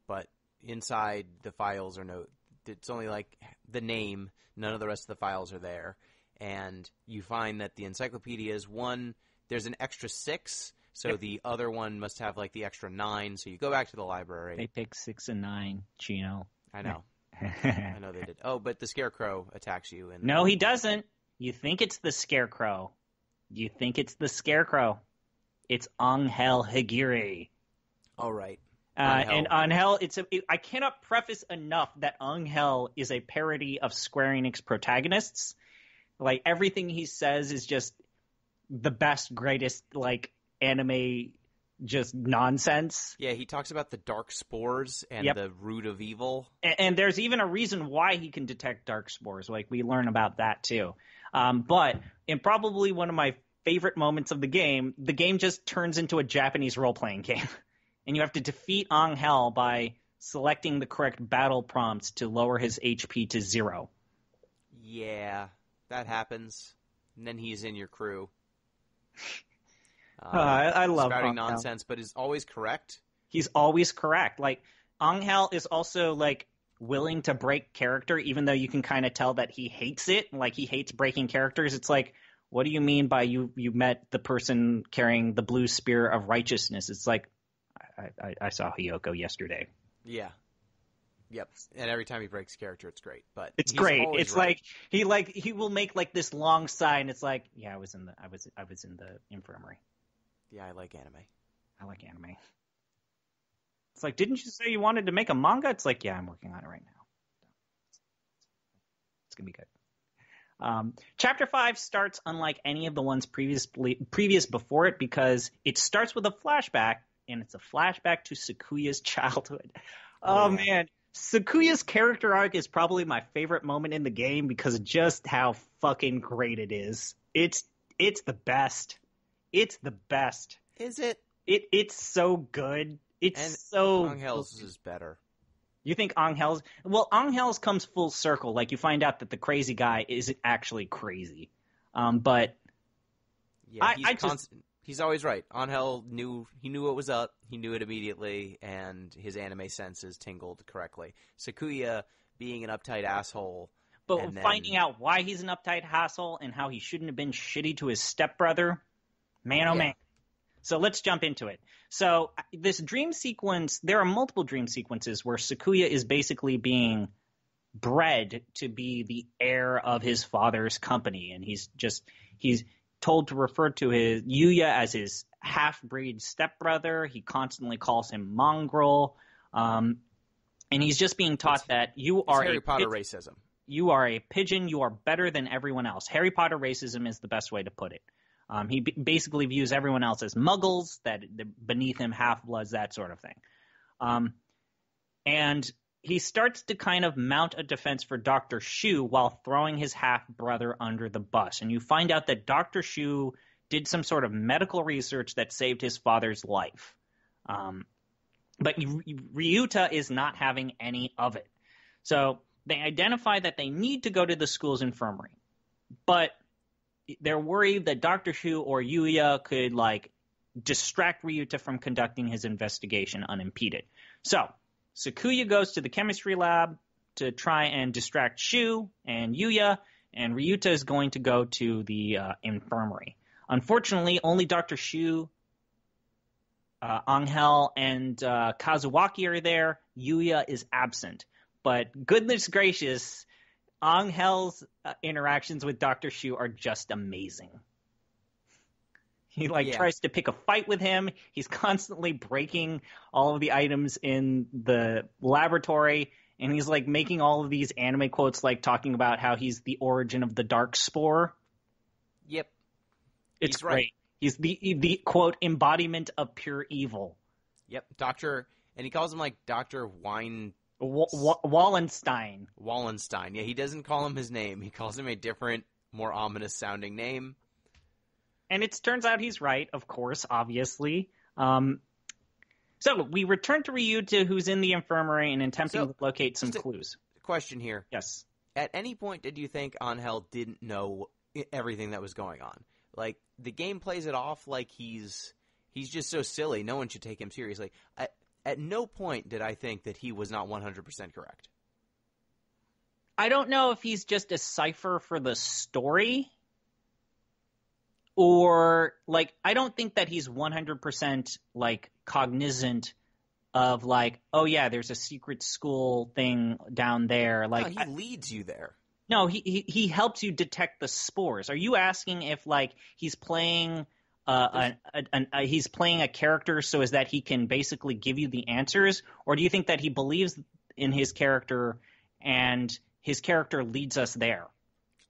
But inside the files are it's only like the name, none of the rest of the files are there. And you find that the encyclopedia is one, there's an extra 6, so the other one must have like the extra 9, so you go back to the library. They pick 6 and 9, Gino. I know. I know they did. Oh, but the Scarecrow attacks you. And no, he doesn't. You think it's the Scarecrow. It's Angel Higiri. All right. And Angel, I cannot preface enough that Angel is a parody of Square Enix protagonists. Like, everything he says is just the best, greatest, like, anime just nonsense. Yeah, he talks about the dark spores and the root of evil. And there's even a reason why he can detect dark spores. Like, we learn about that, too. But in probably one of my favorite moments of the game just turns into a Japanese role-playing game. And you have to defeat Angel by selecting the correct battle prompts to lower his HP to 0. Yeah, that happens. And then he's in your crew. I love spouting Angel. nonsense, but is always correct. He's always correct. Like, Angel is also, like, willing to break character, even though you can kind of tell that he hates it. Like, he hates breaking characters. It's like, what do you mean by you met the person carrying the blue spear of righteousness? It's like, I saw Hiyoko yesterday. Yeah. Yep. And every time he breaks character, it's great. But it's great. It's right. He will make like this long sign. It's like, yeah, I was in the infirmary. Yeah, I like anime. It's like, didn't you say you wanted to make a manga? It's like, yeah, I'm working on it right now. It's gonna be good. Chapter 5 starts unlike any of the ones previous before it because it starts with a flashback. And it's a flashback to Sakuya's childhood. Oh, man. Sakuya's character arc is probably my favorite moment in the game because of just how fucking great it is. It's the best. It's the best. Is it? It's so good. Angel's is better. You think Angel's? Well, Angel's comes full circle. Like, you find out that the crazy guy isn't actually crazy. But yeah, he's always right. Angel knew what was up. He knew it immediately, and his anime senses tingled correctly. Sakuya being an uptight asshole. But finding out why he's an uptight asshole and how he shouldn't have been shitty to his stepbrother, man, oh man. So let's jump into it. So this dream sequence, there are multiple dream sequences where Sakuya is basically being bred to be the heir of his father's company, and he's told to refer to his Yuya as his half-breed stepbrother. He constantly calls him mongrel. And he's just being taught that you are Harry Potter racism. You are a pigeon. You are better than everyone else. Harry Potter racism is the best way to put it. He basically views everyone else as muggles, that beneath him, half-bloods, that sort of thing. And he starts to kind of mount a defense for Dr. Shu while throwing his half-brother under the bus. And you find out that Dr. Shu did some sort of medical research that saved his father's life. But Ryuta is not having any of it. So they identify that they need to go to the school's infirmary. But they're worried that Dr. Shu or Yuya could, like, distract Ryuta from conducting his investigation unimpeded. So Sakuya goes to the chemistry lab to try and distract Shu and Yuya, and Ryuta is going to go to the infirmary. Unfortunately, only Dr. Shu, Angel, and Kazuaki are there. Yuya is absent. But goodness gracious, Angel's interactions with Dr. Shu are just amazing. He tries to pick a fight with him. He's constantly breaking all of the items in the laboratory, and he's like making all of these anime quotes, like talking about how he's the origin of the dark spore. Yep, it's great. Right. He's the quote embodiment of pure evil. Yep, Doctor. And he calls him, like, Dr. Wine... Wallenstein. Wallenstein. Yeah, he doesn't call him his name. He calls him a different, more ominous-sounding name. And it turns out he's right, of course, obviously. So we return to Ryuta, who's in the infirmary and attempting to locate some clues. Question here. Yes. At any point did you think Angel didn't know everything that was going on? Like, the game plays it off like he's just so silly, no one should take him seriously. At no point did I think that he was not 100% correct. I don't know if he's just a cipher for the story, or, like, I don't think that he's 100%, like, cognizant of, like, oh, yeah, there's a secret school thing down there. Like, no, he leads you there. No, he helps you detect the spores. Are you asking if, like, he's playing he's playing a character so as that he can basically give you the answers, or do you think that he believes in his character and his character leads us there?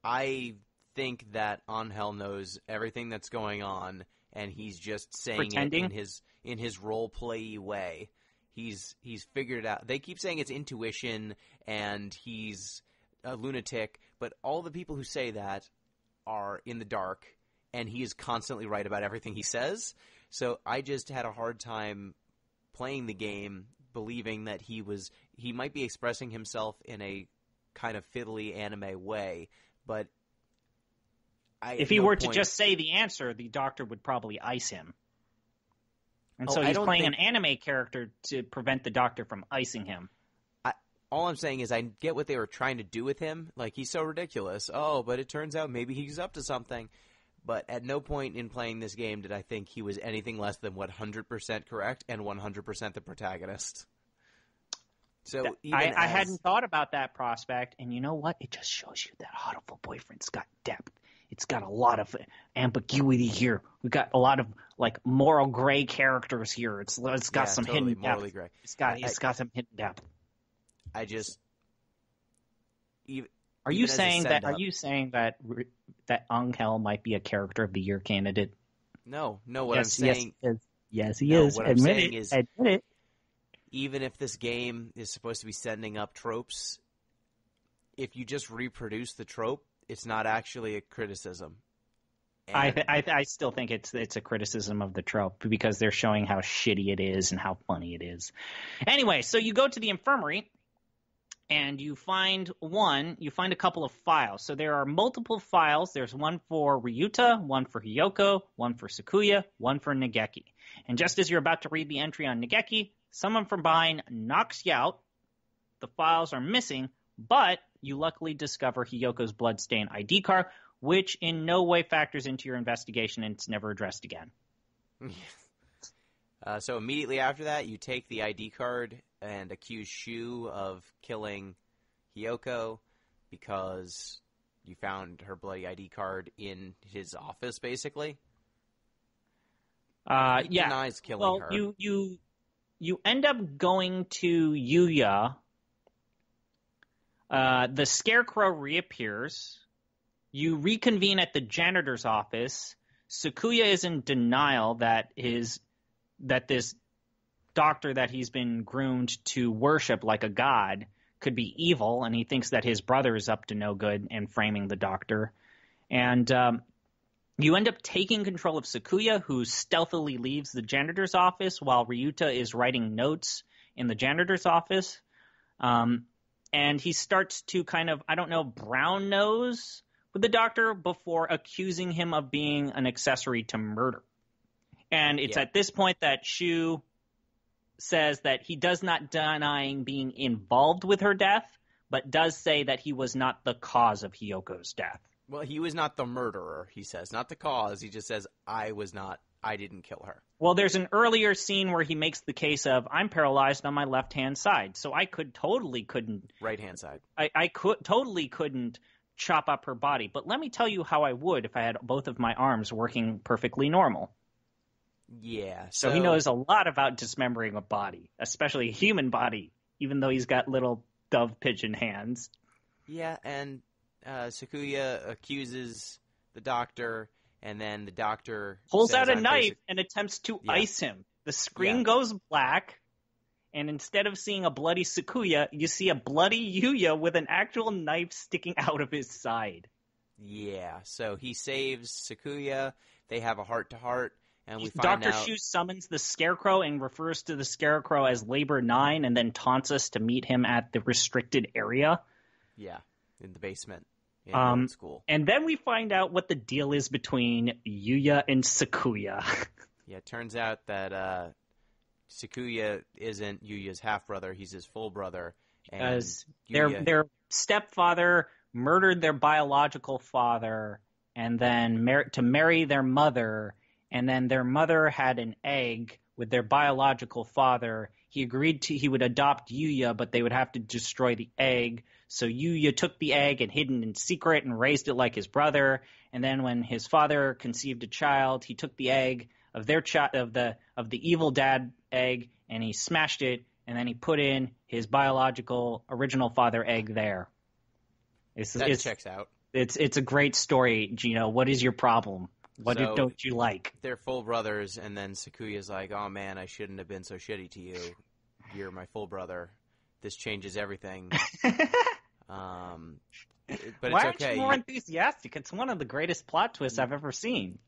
I think that Angel knows everything that's going on, and he's just saying pretending? It in his role play way. He's figured it out. They keep saying it's intuition and he's a lunatic, but all the people who say that are in the dark, and he is constantly right about everything he says. So I just had a hard time playing the game, believing that he might be expressing himself in a kind of fiddly anime way, but if he were to just say the answer, the doctor would probably ice him. And so he's playing an anime character to prevent the doctor from icing him. All I'm saying is I get what they were trying to do with him. Like, he's so ridiculous. Oh, but it turns out maybe he's up to something. But at no point in playing this game did I think he was anything less than 100% correct and 100% the protagonist. So I hadn't thought about that prospect, and you know what? It just shows you that Hatoful boyfriend's got depth. It's got a lot of ambiguity here. We've got a lot of, like, moral gray characters here. It's got some totally hidden morally depth. Gray. It's got some hidden depth. I just Are you saying that Angel might be a character of the year candidate? No. What I'm saying yes, he is. What Admit I'm saying is, admit it. Even if this game is supposed to be sending up tropes, if you just reproduce the trope, it's not actually a criticism. I still think it's a criticism of the trope because they're showing how shitty it is and how funny it is. Anyway, so you go to the infirmary and you find a couple of files. So there are multiple files. There's one for Ryuta, one for Hiyoko, one for Sakuya, one for Nageki. And just as you're about to read the entry on Nageki, someone from behind knocks you out. The files are missing, but you luckily discover Hiyoko's bloodstained ID card, which in no way factors into your investigation, and it's never addressed again. So immediately after that, you take the ID card and accuse Shu of killing Hiyoko because you found her bloody ID card in his office, basically. He denies killing her. You end up going to Yuya. The Scarecrow reappears. You reconvene at the janitor's office. Sakuya is in denial that this doctor that he's been groomed to worship like a god could be evil, and he thinks that his brother is up to no good and framing the doctor. And you end up taking control of Sakuya, who stealthily leaves the janitor's office while Ryuta is writing notes in the janitor's office. And he starts to kind of, brown nose with the doctor before accusing him of being an accessory to murder. And it's at this point that Shu says that he does not denying being involved with her death, but does say that he was not the cause of Hiyoko's death. Well, he was not the murderer, he says. Not the cause. He just says, I didn't kill her. Well, there's an earlier scene where he makes the case of, I'm paralyzed on my left-hand side, so I couldn't... Right-hand side. I couldn't chop up her body. But let me tell you how I would if I had both of my arms working perfectly normal. Yeah. So he knows a lot about dismembering a body, especially a human body, even though he's got little dove pigeon hands. Yeah, and Sakuya accuses the doctor, and then the doctor pulls out a knife and attempts to ice him. The screen goes black, and instead of seeing a bloody Sakuya, you see a bloody Yuya with an actual knife sticking out of his side. Yeah, so he saves Sakuya. They have a heart-to-heart, and we find Dr. out... Shu summons the Scarecrow and refers to the Scarecrow as Labor 9 and then taunts us to meet him at the restricted area. Yeah, in the basement in the old school. And then we find out what the deal is between Yuya and Sakuya. Yeah, it turns out that Sakuya isn't Yuya's half-brother. He's his full brother. Because their stepfather murdered their biological father and then to marry their mother, and then their mother had an egg with their biological father. He agreed he would adopt Yuya, but they would have to destroy the egg. So Yuya took the egg and hid it in secret and raised it like his brother. And then when his father conceived a child, he took the egg of their of the evil dad egg and he smashed it, and then he put in his biological original father egg there. That checks out. It's a great story, Gino. What is your problem? What don't you like? They're full brothers, and then Sakuya's like, oh man, I shouldn't have been so shitty to you. You're my full brother. This changes everything. But Why it's okay. aren't you more enthusiastic? It's one of the greatest plot twists I've ever seen.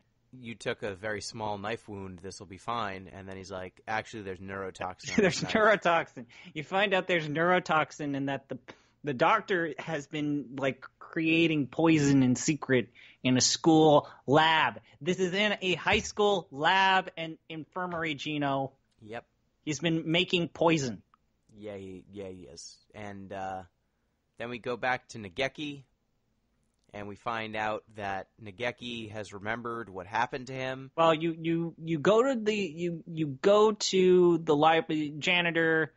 You took a very small knife wound. This will be fine. And then he's like, actually, there's neurotoxin. There's neurotoxin. You find out there's neurotoxin and that the doctor has been, like, creating poison in secret in a school lab. This is in a high school lab and infirmary, Gino. Yep. He's been making poison. Yeah, he is. And then we go back to Nageki, and we find out that Nageki has remembered what happened to him. Well, you go to the library janitor.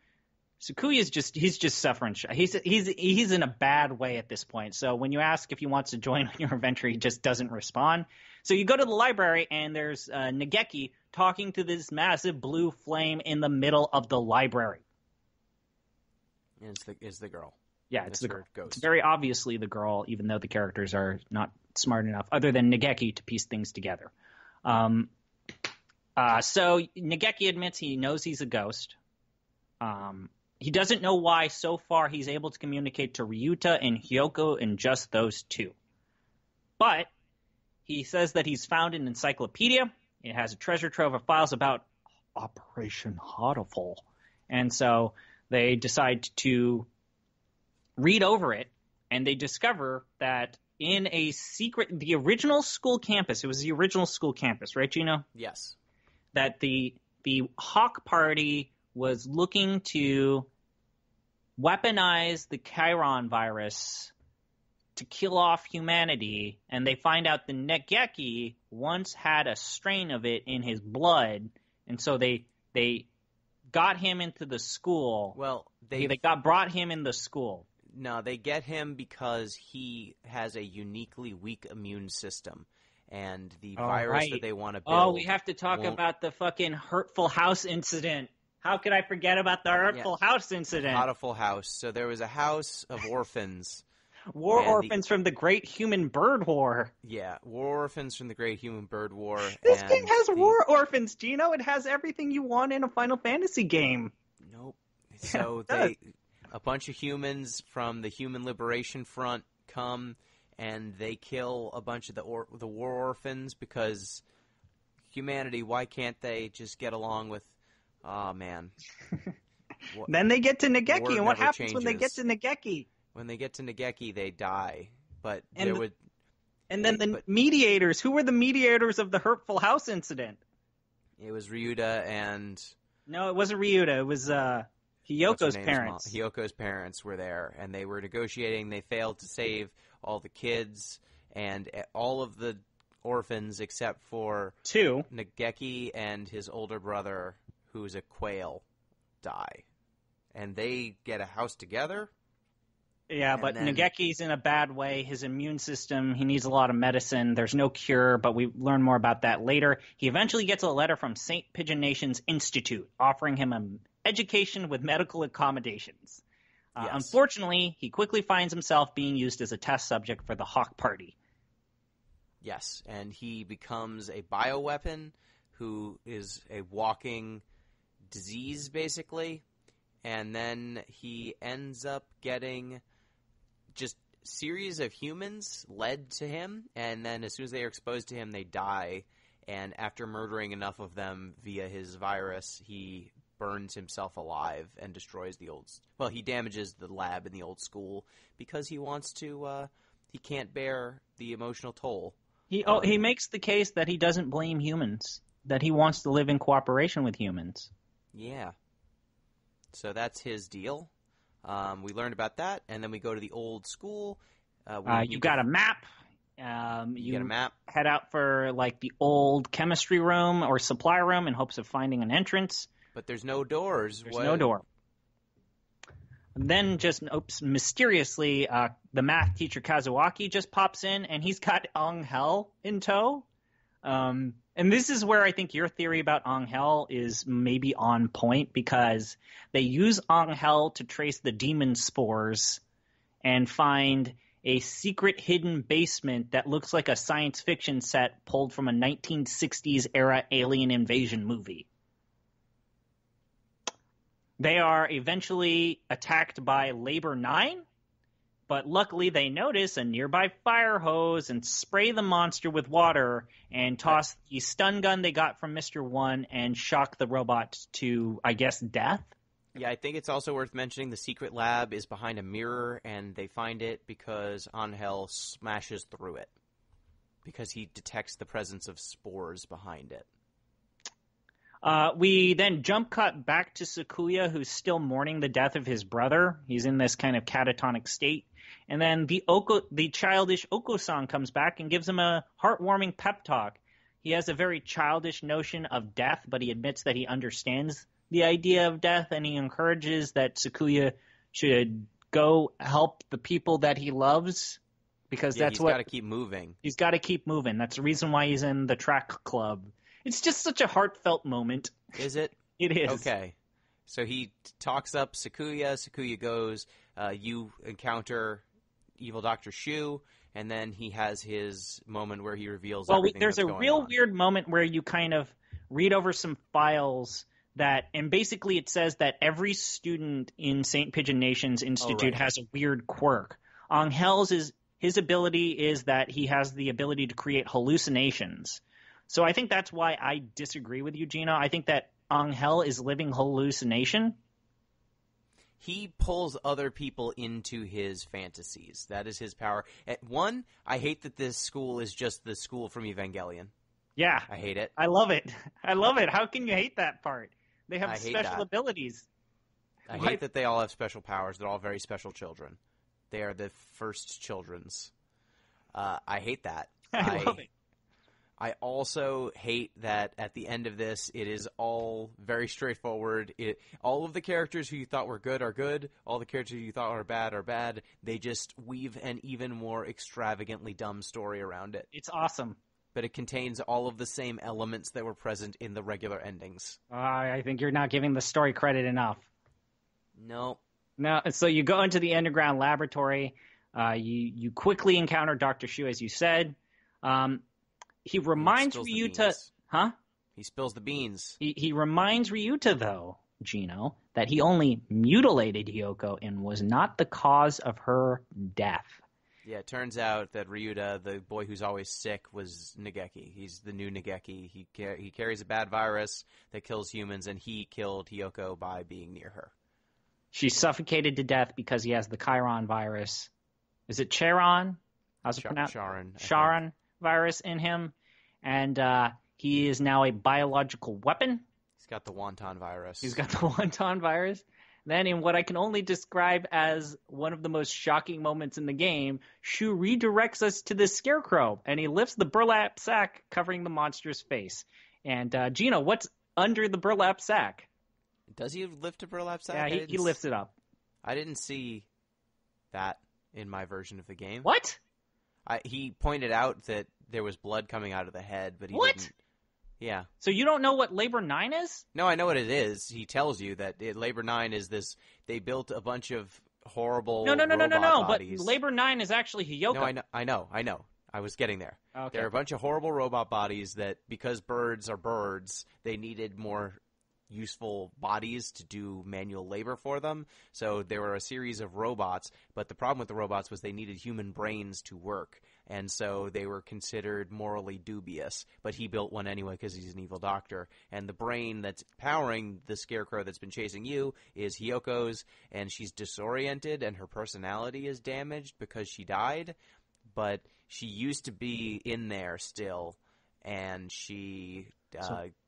Sakuya's he's just suffering. He's in a bad way at this point. So when you ask if he wants to join your adventure, he just doesn't respond. So you go to the library, and there's Nageki talking to this massive blue flame in the middle of the library. And it's the girl. Yeah, it's the girl. Ghost. It's very obviously the girl, even though the characters are not smart enough, other than Nageki, to piece things together. So Nageki admits he knows he's a ghost. He doesn't know why so far he's able to communicate to Ryuta and Hyoko and just those two. But he says that he's found an encyclopedia. It has a treasure trove of files about Operation Hatoful. And so they decide to read over it, and they discover that in the original school campus, it was the original school campus, right, Gino? Yes. That the Hawk Party was looking to weaponize the Chiron virus to kill off humanity, and they find out the Nageki once had a strain of it in his blood, and so they got him into the school. Well, they brought him in the school. No, they get him because he has a uniquely weak immune system. And the virus that they want to build... Oh, we have to talk about the fucking Hurtful House incident. How could I forget about the Hurtful House incident? Hatoful House. So there was a house of orphans. Orphans from the Great Human Bird War. Yeah, war orphans from the Great Human Bird War. This game has war orphans, Gino. It has everything you want in a Final Fantasy game. Nope. So a bunch of humans from the Human Liberation Front come, and they kill a bunch of the war orphans because humanity, why can't they just get along with... Oh, man. Then they get to Nageki, and what happens when they get to Nageki? When they get to Nageki, they die. But the mediators. Who were the mediators of the Hurtful House incident? It was Ryuta and... No, it wasn't Ryuta. It was Hyoko's parents. Hyoko's parents were there, and they were negotiating. They failed to save all the kids and all of the orphans except for... two. Nageki and his older brother, who's a quail, die. And they get a house together. Yeah, but Nageki's in a bad way. His immune system, he needs a lot of medicine. There's no cure, but we learn more about that later. He eventually gets a letter from St. Pigeon Nation's Institute offering him an education with medical accommodations. Yes. Unfortunately, he quickly finds himself being used as a test subject for the Hawk Party. Yes, and he becomes a bioweapon who is a walking disease, basically. and then he ends up getting just series of humans led to him, and then as soon as they are exposed to him, they die. And after murdering enough of them via his virus, he burns himself alive and destroys the old... Well, he damages the lab in the old school because he wants to... he can't bear the emotional toll. He makes the case that he doesn't blame humans, that he wants to live in cooperation with humans. Yeah. So that's his deal. We learned about that, and then we go to the old school. You got a map. You get a map. Head out for like the old chemistry room or supply room in hopes of finding an entrance. But there's no doors. There's no door. And then just mysteriously, the math teacher Kazuaki just pops in, and he's got Angel in tow. And this is where I think your theory about Angel is maybe on point, because they use Angel to trace the demon spores and find a secret hidden basement that looks like a science fiction set pulled from a 1960s era alien invasion movie. They are eventually attacked by Labor 9, but luckily they notice a nearby fire hose and spray the monster with water and toss the stun gun they got from Mr. 1 and shock the robot to, I guess, death. Yeah, I think it's also worth mentioning the secret lab is behind a mirror, and they find it because Angel smashes through it because he detects the presence of spores behind it. We then jump cut back to Sakuya, who's still mourning the death of his brother. He's in this kind of catatonic state. And then the childish Oko-san comes back and gives him a heartwarming pep talk. He has a very childish notion of death, but he admits that he understands the idea of death, and he encourages that Sakuya should go help the people that he loves, because that's what... He's got to keep moving. He's got to keep moving. That's the reason why he's in the track club. It's just such a heartfelt moment. Is it? It is. Okay. So he talks up Sakuya. Sakuya goes, you encounter evil Dr. Shu, and then he has his moment where he reveals everything that's going on. There's a real weird moment where you kind of read over some files and basically it says that every student in St. Pigeon Nation's Institute has a weird quirk. Angel's his ability is that he has the ability to create hallucinations. So I think that's why I disagree with you, Gino. I think that Angel is living hallucination. He pulls other people into his fantasies. That is his power. I hate that this school is just the school from Evangelion. Yeah. I hate it. I love it. I love it. How can you hate that part? They have special abilities. I hate that they all have special powers. They're all very special children. They are the first children's. I hate that. I love it. I also hate that at the end of this, it is all very straightforward. All of the characters who you thought were good are good. All the characters you thought are bad. They just weave an even more extravagantly dumb story around it. It's awesome. But it contains all of the same elements that were present in the regular endings. I think you're not giving the story credit enough. No. No. So you go into the underground laboratory. You quickly encounter Dr. Shu, as you said. He reminds Ryuta... Huh? He spills the beans. He reminds Ryuta, though, Gino, that he only mutilated Hiyoko and was not the cause of her death. Yeah, it turns out that Ryuta, the boy who's always sick, was Nageki. He's the new Nageki. He carries a bad virus that kills humans, and he killed Hiyoko by being near her. She's suffocated to death because he has the Chiron virus. Is it Charon? How's it pronounced? Charon virus in him. And he is now a biological weapon. He's got the Wonton virus. Then in what I can only describe as one of the most shocking moments in the game, Shu redirects us to the Scarecrow, and he lifts the burlap sack covering the monster's face. And Gino, what's under the burlap sack? Does he lift a burlap sack? Yeah, he lifts it up. I didn't see that in my version of the game. What? He pointed out that there was blood coming out of the head, but he didn't. Yeah. So you don't know what Labor 9 is? No, I know what it is. He tells you that Labor 9 is this. They built a bunch of horrible robot bodies. But Labor 9 is actually Hiyoko. No, I know. I was getting there. Okay. There are a bunch of horrible robot bodies that, because birds are birds, they needed more useful bodies to do manual labor for them. So there were a series of robots, but the problem with the robots was they needed human brains to work. And so they were considered morally dubious. But he built one anyway because he's an evil doctor. And the brain that's powering the scarecrow that's been chasing you is Hiyoko's, and she's disoriented and her personality is damaged because she died. But she used to be in there still, and she...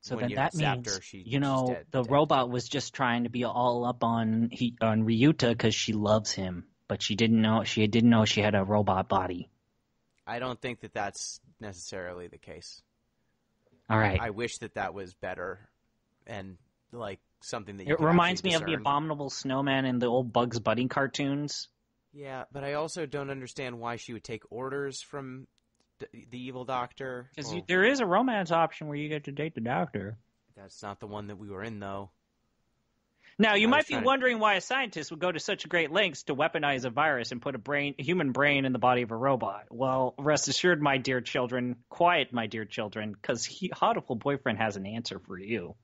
So when then that means, her, she's dead, the dead. robot was just trying to be all up on Ryuta because she loves him, but she didn't know she had a robot body. I don't think that that's necessarily the case. All right. I wish that was better and like something that you It could reminds me actually of the discern. Abominable Snowman in the old Bugs Bunny cartoons. Yeah, but I also don't understand why she would take orders from the evil doctor. Because there is a romance option where you get to date the doctor. That's not the one that we were in, though. Now, you might be wondering why a scientist would go to such great lengths to weaponize a virus and put a human brain in the body of a robot. Well, rest assured, my dear children, quiet, my dear children, because Hatoful Boyfriend has an answer for you.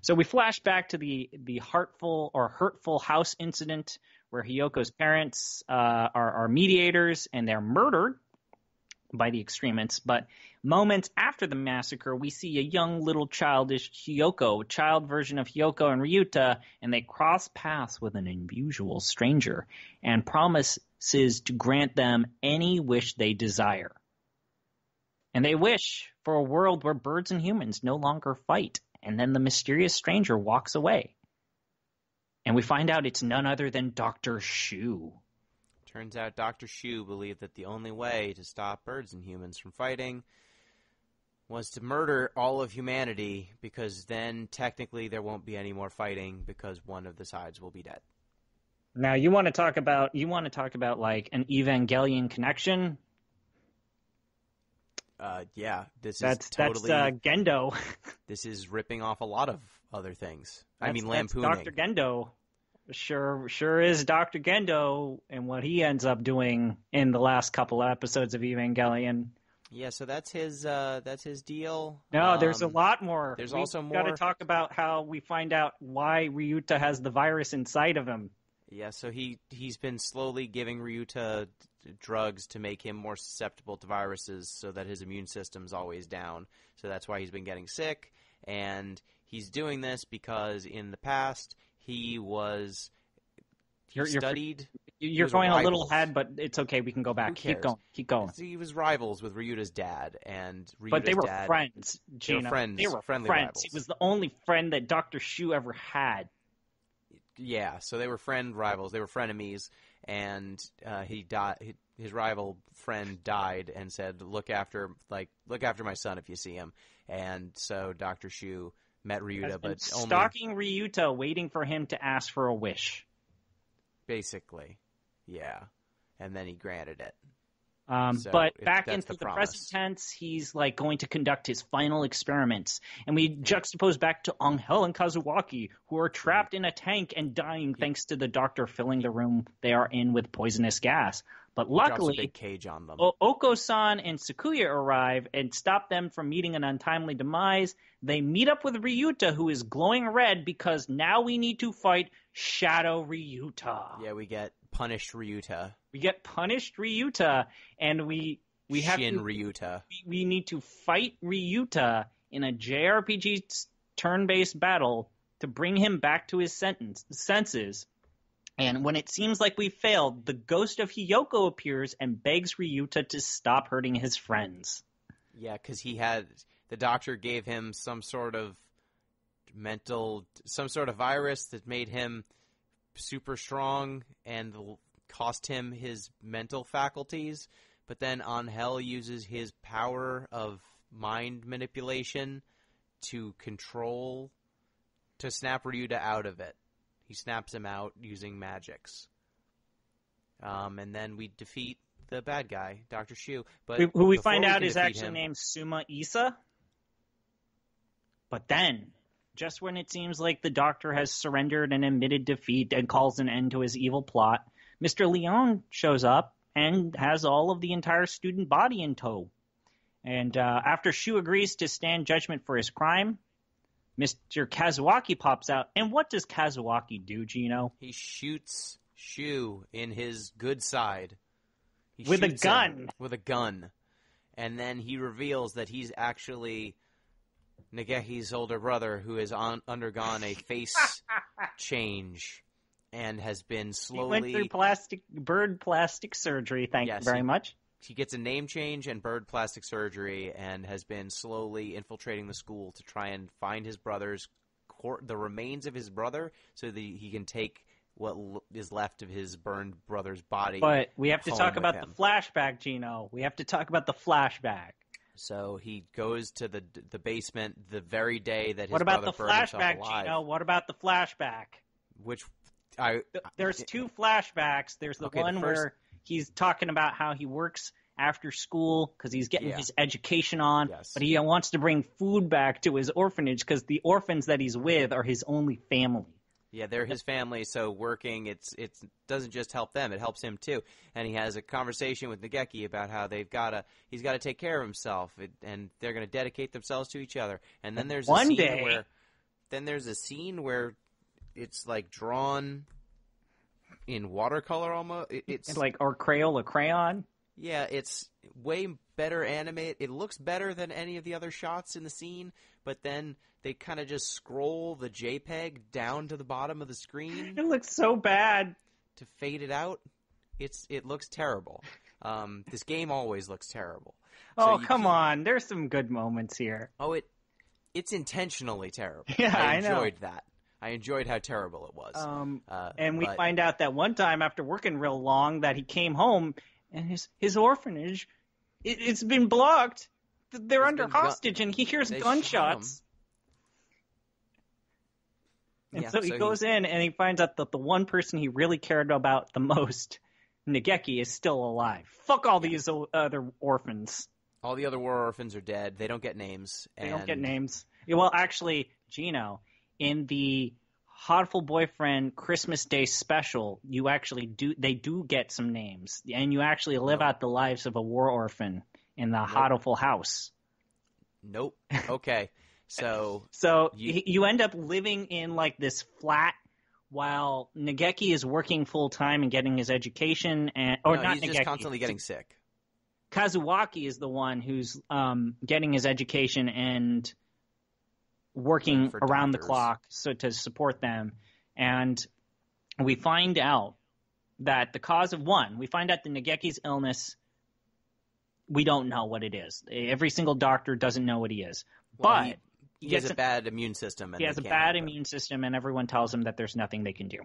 So we flash back to the hurtful house incident where Hiyoko's parents are mediators and they're murdered by the extremists, but moments after the massacre, we see a young little childish Hiyoko, child version of Hiyoko and Ryuta, and they cross paths with an unusual stranger and promises to grant them any wish they desire. And they wish for a world where birds and humans no longer fight, and then the mysterious stranger walks away. And we find out it's none other than Dr. Shu. Turns out Dr. Shu believed that the only way to stop birds and humans from fighting was to murder all of humanity, because then technically there won't be any more fighting because one of the sides will be dead. Now you want to talk about like an Evangelion connection? Yeah, that's Gendo. This is ripping off a lot of other things. Lampooning. That's Dr. Gendo. Sure is Dr. Gendo and what he ends up doing in the last couple of episodes of Evangelion. Yeah, so that's his deal. No, there's a lot more. There's also more. We've got to talk about how we find out why Ryuta has the virus inside of him. Yeah, so he's been slowly giving Ryuta drugs to make him more susceptible to viruses so that his immune system's always down. So that's why he's been getting sick, and he's doing this because in the past studied. You're going a little ahead, but it's okay. We can go back. Keep going. He was rivals with Ryuta's dad, and Ryuta's but they were dad, friends, Gina. They were friendly rivals. He was the only friend that Dr. Shu ever had. Yeah, so they were friend rivals. They were frenemies, and he died. His rival friend died and said, "Look after my son if you see him." And so Dr. Shu met Ryuta, but stalking Ryuta, waiting for him to ask for a wish. Basically, yeah, and then he granted it. But back into the present tense, he's like going to conduct his final experiments. And we juxtapose back to Angel and Kazuaki, who are trapped in a tank and dying thanks to the doctor filling the room they are in with poisonous gas. But luckily, drops a big cage on them. Oko-san and Sakuya arrive and stop them from meeting an untimely demise. They meet up with Ryuta, who is glowing red because now we need to fight Shadow Ryuta. Yeah, we get punished Ryuta. And we have Shin Ryuta. We need to fight Ryuta in a JRPG turn-based battle to bring him back to his senses. And when it seems like we failed, the ghost of Hiyoko appears and begs Ryuta to stop hurting his friends. Yeah, because the doctor gave him some sort of virus that made him super strong and cost him his mental faculties. But then Angel uses his power of mind manipulation to snap Ryuta out of it. He snaps him out using magics. And then we defeat the bad guy, Dr. Shu. But who we find out is actually named Suma Issa. But then, just when it seems like the doctor has surrendered and admitted defeat and calls an end to his evil plot, Mr. Leon shows up and has all of the entire student body in tow. And after Shu agrees to stand judgment for his crime, Mr. Kazuaki pops out. And what does Kazuaki do, Gino? He shoots Shu in his good side. With a gun. With a gun. And then he reveals that he's actually Nageki's older brother who has undergone a face change and has been slowly... He went through bird plastic surgery, thank you very much. He gets a name change and bird plastic surgery and has been slowly infiltrating the school to try and find the remains of his brother so that he can take what is left of his burned brother's body. But we have to talk about the flashback, Gino. We have to talk about the flashback. So he goes to the basement the very day that his brother burned himself alive. What about the flashback, Gino? What about the flashback? There's two flashbacks. There's the one where he's talking about how he works after school because he's getting his education on, but he wants to bring food back to his orphanage because the orphans that he's with are his only family. Yeah, they're his family, so working, it doesn't just help them, it helps him too. And he has a conversation with Nageki about how he's got to take care of himself, and they're going to dedicate themselves to each other. And then there's a scene where it's like drawn in watercolor almost. It's like or Crayola crayon. Yeah, it's way better animated. It looks better than any of the other shots in the scene, but then they kind of just scroll the JPEG down to the bottom of the screen. It looks so bad. To fade it out. It looks terrible. This game always looks terrible. Oh, come on. There's some good moments here. Oh, it's intentionally terrible. Yeah, I enjoyed that. I enjoyed how terrible it was. And we find out that one time after working real long that he came home and his orphanage, it's been blocked. They're under hostage and he hears gunshots. And so he goes in and he finds out that the one person he really cared about the most, Nageki, is still alive. Fuck all these other orphans. All the other war orphans are dead. They don't get names. They don't get names. Yeah, well, actually, Gino, in the Hatoful Boyfriend Christmas Day special, they do get some names, and you actually live out the lives of a war orphan in the Hatoful house. Nope. Okay. So you end up living in like this flat while Nageki is working full time and getting his education, he's just constantly getting sick. Kazuaki is the one who's getting his education and working around the clock to support them. And we find out that the cause of we find out the Nageki's illness, we don't know what it is. Every single doctor doesn't know what he is. Well, but he has a bad immune system. He has a bad immune system, and everyone tells him that there's nothing they can do.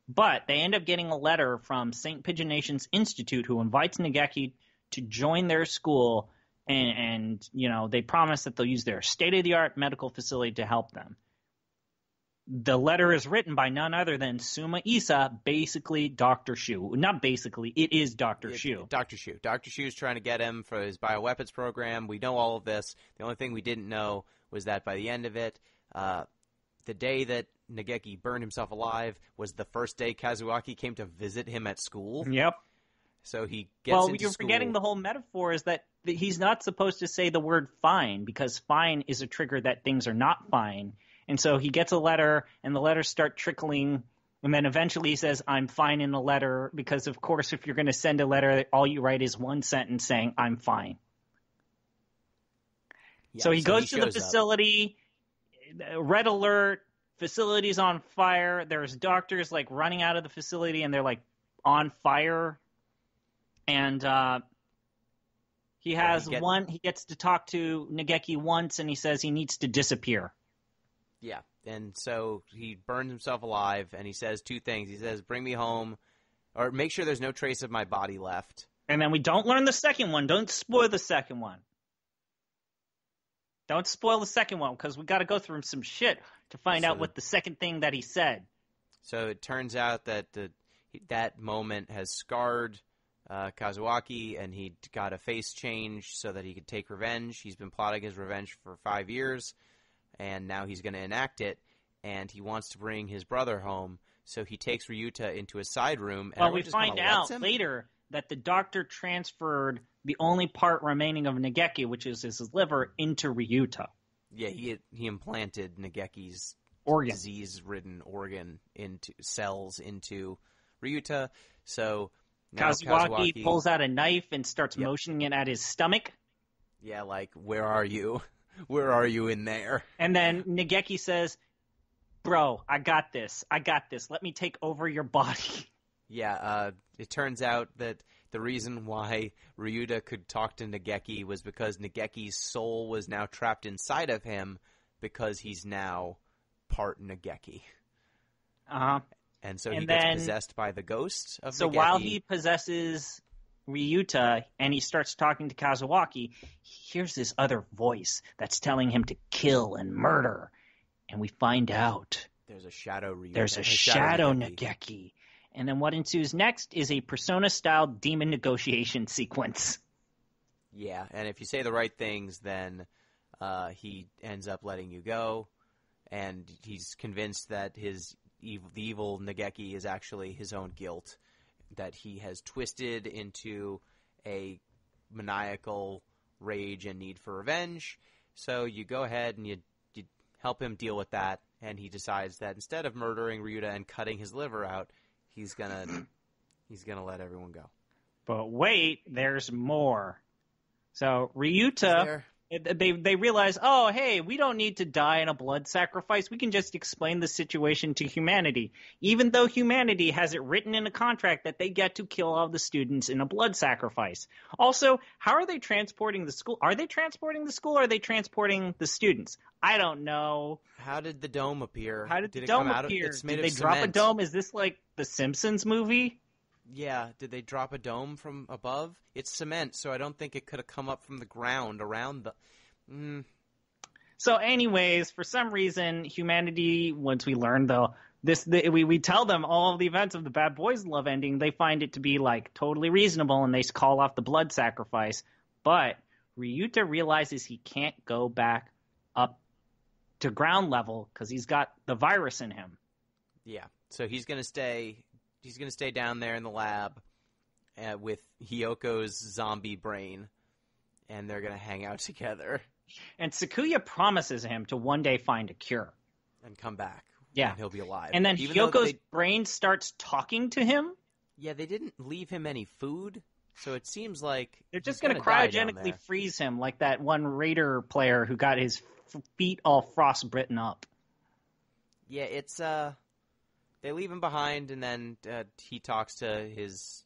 But they end up getting a letter from St. Pigeonations Institute who invites Nageki to join their school, and they promise that they'll use their state-of-the-art medical facility to help them. The letter is written by none other than Suma Isa, basically Dr. Shu. Not basically, it is Dr. Shu. Dr. Shu. Dr. Shu's trying to get him for his bioweapons program. We know all of this. The only thing we didn't know was that by the end of it, the day that Nageki burned himself alive was the first day Kazuaki came to visit him at school. Yep. So he gets into you're school. Forgetting the whole metaphor is that he's not supposed to say the word fine because fine is a trigger that things are not fine. And so he gets a letter, and the letters start trickling, and then eventually he says, I'm fine in the letter, because, of course, if you're going to send a letter, all you write is one sentence saying, I'm fine. Yeah, so he goes to the facility, red alert, facility's on fire, there's doctors, running out of the facility, and they're, on fire, and he gets to talk to Nageki once, and he says he needs to disappear. Yeah, and so he burns himself alive, and he says two things. He says, bring me home, or make sure there's no trace of my body left. And then we don't learn the second one. Don't spoil the second one. Don't spoil the second one, because we got to go through some shit to find out what the second thing that he said. So it turns out that that moment has scarred Kazuaki, and he got a face change so that he could take revenge. He's been plotting his revenge for 5 years. And now he's going to enact it, and he wants to bring his brother home, so he takes Ryuta into a side room. And we find out later that the doctor transferred the only part remaining of Nageki, which is his liver, into Ryuta. Yeah, he implanted Nageki's disease-ridden organ into cells into Ryuta. So now Kazuaki pulls out a knife and starts motioning it at his stomach. Yeah, like, where are you? Where are you in there? And then Nageki says, "Bro, I got this. Let me take over your body." Yeah, it turns out that the reason why Ryuta could talk to Nageki was because Nageki's soul was now trapped inside of him because he's now part Nageki. Uh-huh. And so he gets possessed by the ghost of Nageki. So while he possesses Ryuta and he starts talking to Kazuaki, he hears this other voice that's telling him to kill and murder. And we find out there's a shadow Ryuta. There's a shadow Nageki. And then what ensues next is a Persona-style demon negotiation sequence. Yeah, and if you say the right things, then he ends up letting you go, and he's convinced that the evil Nageki is actually his own guilt, that he has twisted into a maniacal rage and need for revenge. So you go ahead and you help him deal with that, and he decides that instead of murdering Ryuta and cutting his liver out, he's gonna let everyone go. But wait, there's more. So Ryuta, they realize, oh, hey, we don't need to die in a blood sacrifice. We can just explain the situation to humanity, even though humanity has it written in a contract that they get to kill all the students in a blood sacrifice. Also, how are they transporting the school? Are they transporting the school, or are they transporting the students? I don't know. How did the dome appear? How did the dome appear? It's made did of they cement. drop a dome? Is this like the Simpsons movie? Yeah, did they drop a dome from above? It's cement, so I don't think it could have come up from the ground around the... So anyways, for some reason, humanity, once we learn we tell them all of the events of the Bad Boys Love ending, they find it to be like totally reasonable, and they call off the blood sacrifice. But Ryuta realizes he can't go back up to ground level because he's got the virus in him. Yeah, so he's gonna stay down there in the lab with Hyoko's zombie brain, and they're gonna hang out together. And Sakuya promises him to one day find a cure and come back. Yeah, and he'll be alive. And then Hyoko's brain starts talking to him. Yeah, they didn't leave him any food, so it seems like they're just going to cryogenically freeze him, like that one Raider player who got his feet all frostbitten up. Yeah, it's they leave him behind, and then he talks to his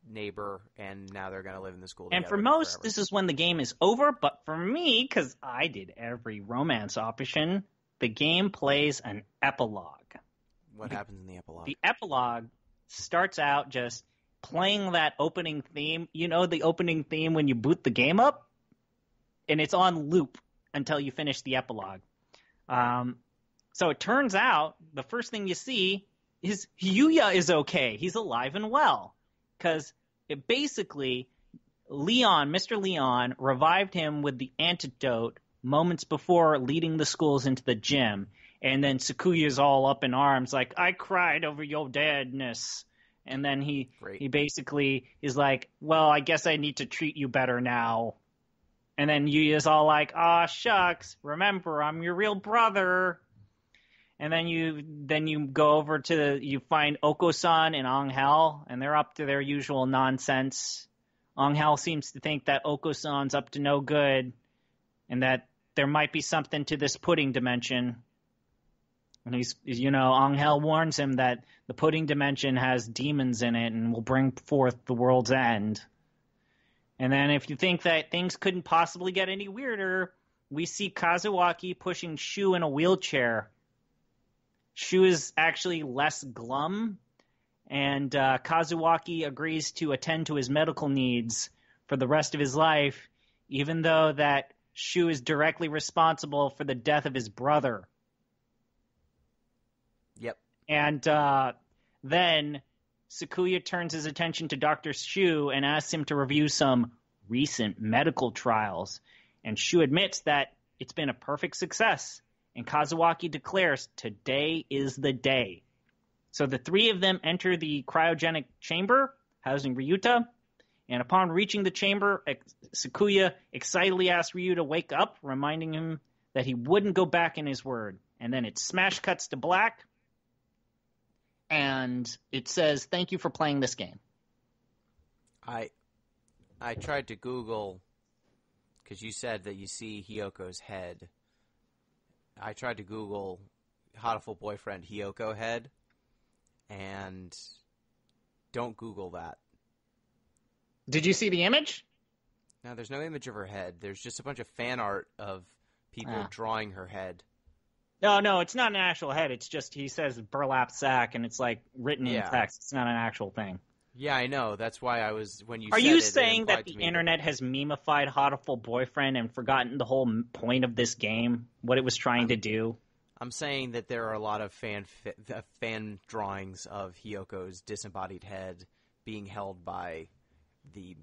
neighbor, and now they're going to live in the school together. And for most, this is when the game is over, but for me, because I did every romance option, the game plays an epilogue. What happens in the epilogue? The epilogue starts out just playing that opening theme. You know the opening theme when you boot the game up? And it's on loop until you finish the epilogue. So it turns out the first thing you see is Yuya is okay. He's alive and well. Because basically, Mr. Leon, revived him with the antidote moments before leading the schools into the gym. And then Sakuya's all up in arms like, I cried over your deadness. And then he basically is like, well, I guess I need to treat you better now. And then Yuya's all like, aw, shucks, remember, I'm your real brother. And then you go over you find Oko-san and Angel, and they're up to their usual nonsense. Angel seems to think that Oko-san's up to no good, and that there might be something to this pudding dimension. And Angel warns him that the pudding dimension has demons in it and will bring forth the world's end. And then if you think that things couldn't possibly get any weirder, we see Kazuaki pushing Shu in a wheelchair. Shu is actually less glum, and Kazuaki agrees to attend to his medical needs for the rest of his life, even though that Shu is directly responsible for the death of his brother. Yep. And then Sakuya turns his attention to Dr. Shu and asks him to review some recent medical trials. And Shu admits that it's been a perfect success. And Kazuaki declares, today is the day. So the three of them enter the cryogenic chamber, housing Ryuta. And upon reaching the chamber, Sakuya excitedly asks Ryu to wake up, reminding him that he wouldn't go back in his word. And then it smash cuts to black, and it says, "Thank you for playing this game." I tried to Google, because you said that you see Hiyoko's head. I tried to Google Hatoful Boyfriend Hiyoko head, and don't Google that. Did you see the image? No, there's no image of her head. There's just a bunch of fan art of people drawing her head. No, it's not an actual head. It's just, he says burlap sack, and it's like written in text. It's not an actual thing. Yeah, I know. That's why I was, when you Are said you it, saying that the internet has memified Hatoful Boyfriend and forgotten the whole point of this game, what it was trying to do? I'm saying that there are a lot of fan drawings of Hiyoko's disembodied head being held by the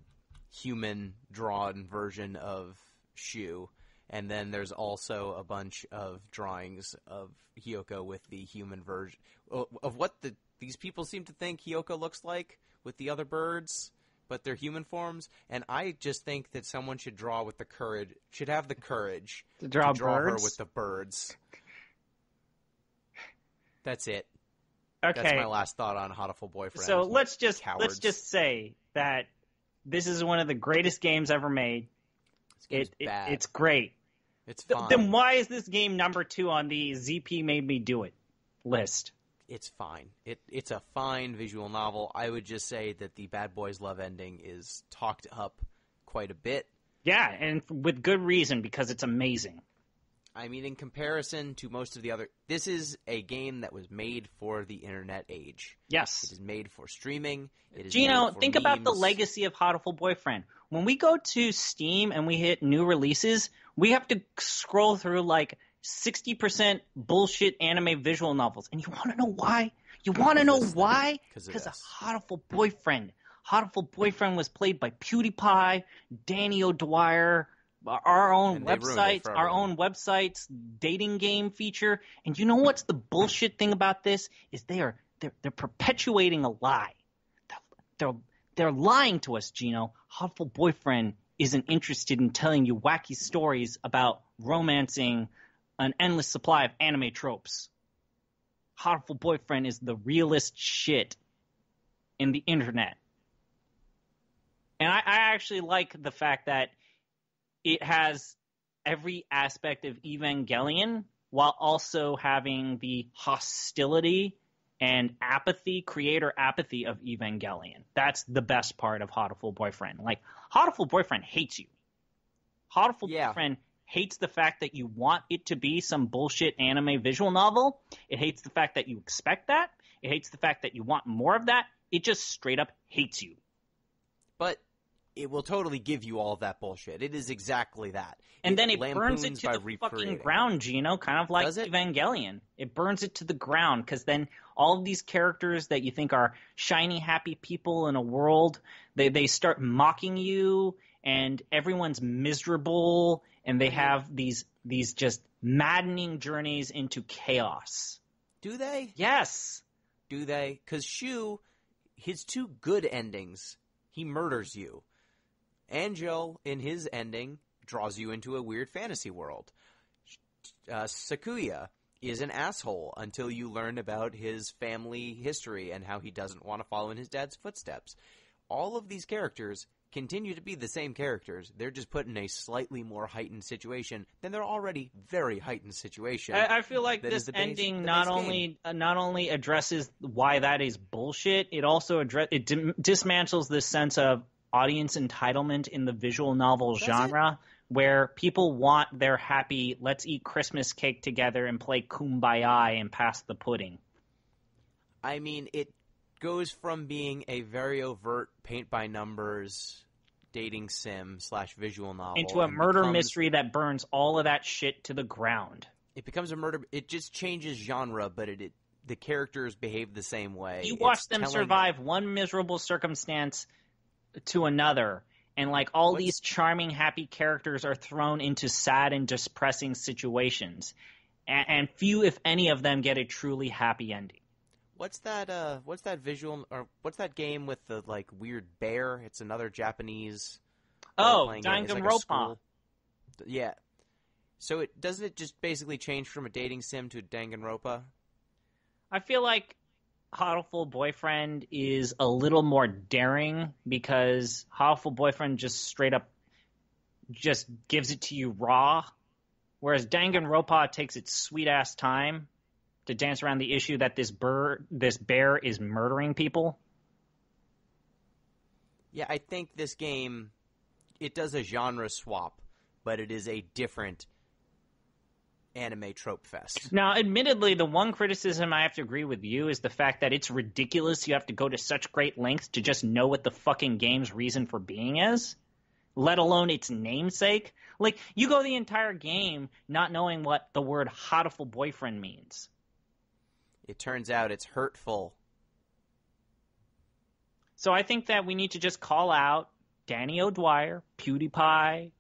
human-drawn version of Shu. And then there's also a bunch of drawings of Hiyoko with the human version of what these people seem to think Hiyoko looks like with the other birds, but they're human forms. And I just think that someone should have the courage to draw her with the birds. That's it. Okay. That's my last thought on Hatoful Boyfriend. So let's just say that this is one of the greatest games ever made. It's great. It's fine. Then why is this game number 2 on the ZP Made Me Do It list? It's fine. It's a fine visual novel. I would just say that the Bad Boys Love ending is talked up quite a bit. Yeah, and with good reason, because it's amazing. I mean, in comparison to most of the other... This is a game that was made for the internet age. Yes. It is made for streaming. It is Gino, made for think memes. about the legacy of Hatoful Boyfriend. When we go to Steam and we hit new releases, we have to scroll through like 60% bullshit anime visual novels. And you want to know why? You want to know why? Because of Hatoful Boyfriend. Hatoful Boyfriend was played by PewDiePie, Danny O'Dwyer, our own websites, dating game feature. And you know what's the bullshit thing about this? Is they're perpetuating a lie. They're lying to us, Gino. Hatoful Boyfriend isn't interested in telling you wacky stories about romancing an endless supply of anime tropes. Hatoful Boyfriend is the realest shit in the internet. And I actually like the fact that it has every aspect of Evangelion while also having the hostility and apathy, creator apathy of Evangelion. That's the best part of Hatoful Boyfriend. Like, Hatoful Boyfriend hates you. Hatoful Boyfriend hates the fact that you want it to be some bullshit anime visual novel. It hates the fact that you expect that. It hates the fact that you want more of that. It just straight up hates you. But it will totally give you all of that bullshit. It is exactly that. And then it burns it to the fucking ground, Gino, kind of like Evangelion. It burns it to the ground, because then all of these characters that you think are shiny, happy people in a world, they start mocking you, and everyone's miserable, and they have these just maddening journeys into chaos. Do they? Yes. Do they? Because Shu, his 2 good endings, he murders you. Angel, in his ending, draws you into a weird fantasy world. Sakuya is an asshole until you learn about his family history and how he doesn't want to follow in his dad's footsteps. All of these characters continue to be the same characters. They're just put in a slightly more heightened situation than their already very heightened situation. I feel like this ending not only addresses why that is bullshit, it also dismantles this sense of audience entitlement in the visual novel genre, where people want their happy, let's eat Christmas cake together and play Kumbaya and pass the pudding. I mean, it goes from being a very overt paint-by-numbers dating sim / visual novel into a murder mystery that burns all of that shit to the ground. It becomes a murder. It just changes genre, but the characters behave the same way. You watch them survive one miserable circumstance to another, and like all these charming, happy characters are thrown into sad and depressing situations, and few, if any, of them get a truly happy ending. What's that visual, or what's that game with the like weird bear? It's another Japanese. Danganronpa. Yeah. So doesn't it just basically change from a dating sim to Danganronpa? I feel like Hatoful Boyfriend is a little more daring because Hatoful Boyfriend just straight up just gives it to you raw, whereas Danganronpa takes its sweet-ass time to dance around the issue that this bear is murdering people. Yeah, I think this game, it does a genre swap, but it is a different anime trope fest. Now, admittedly, the one criticism I have to agree with you is the fact that it's ridiculous you have to go to such great lengths to just know what the fucking game's reason for being is, let alone its namesake. Like, you go the entire game not knowing what the word Hatoful Boyfriend means. It turns out it's hurtful. So I think that we need to just call out Danny O'Dwyer, PewDiePie,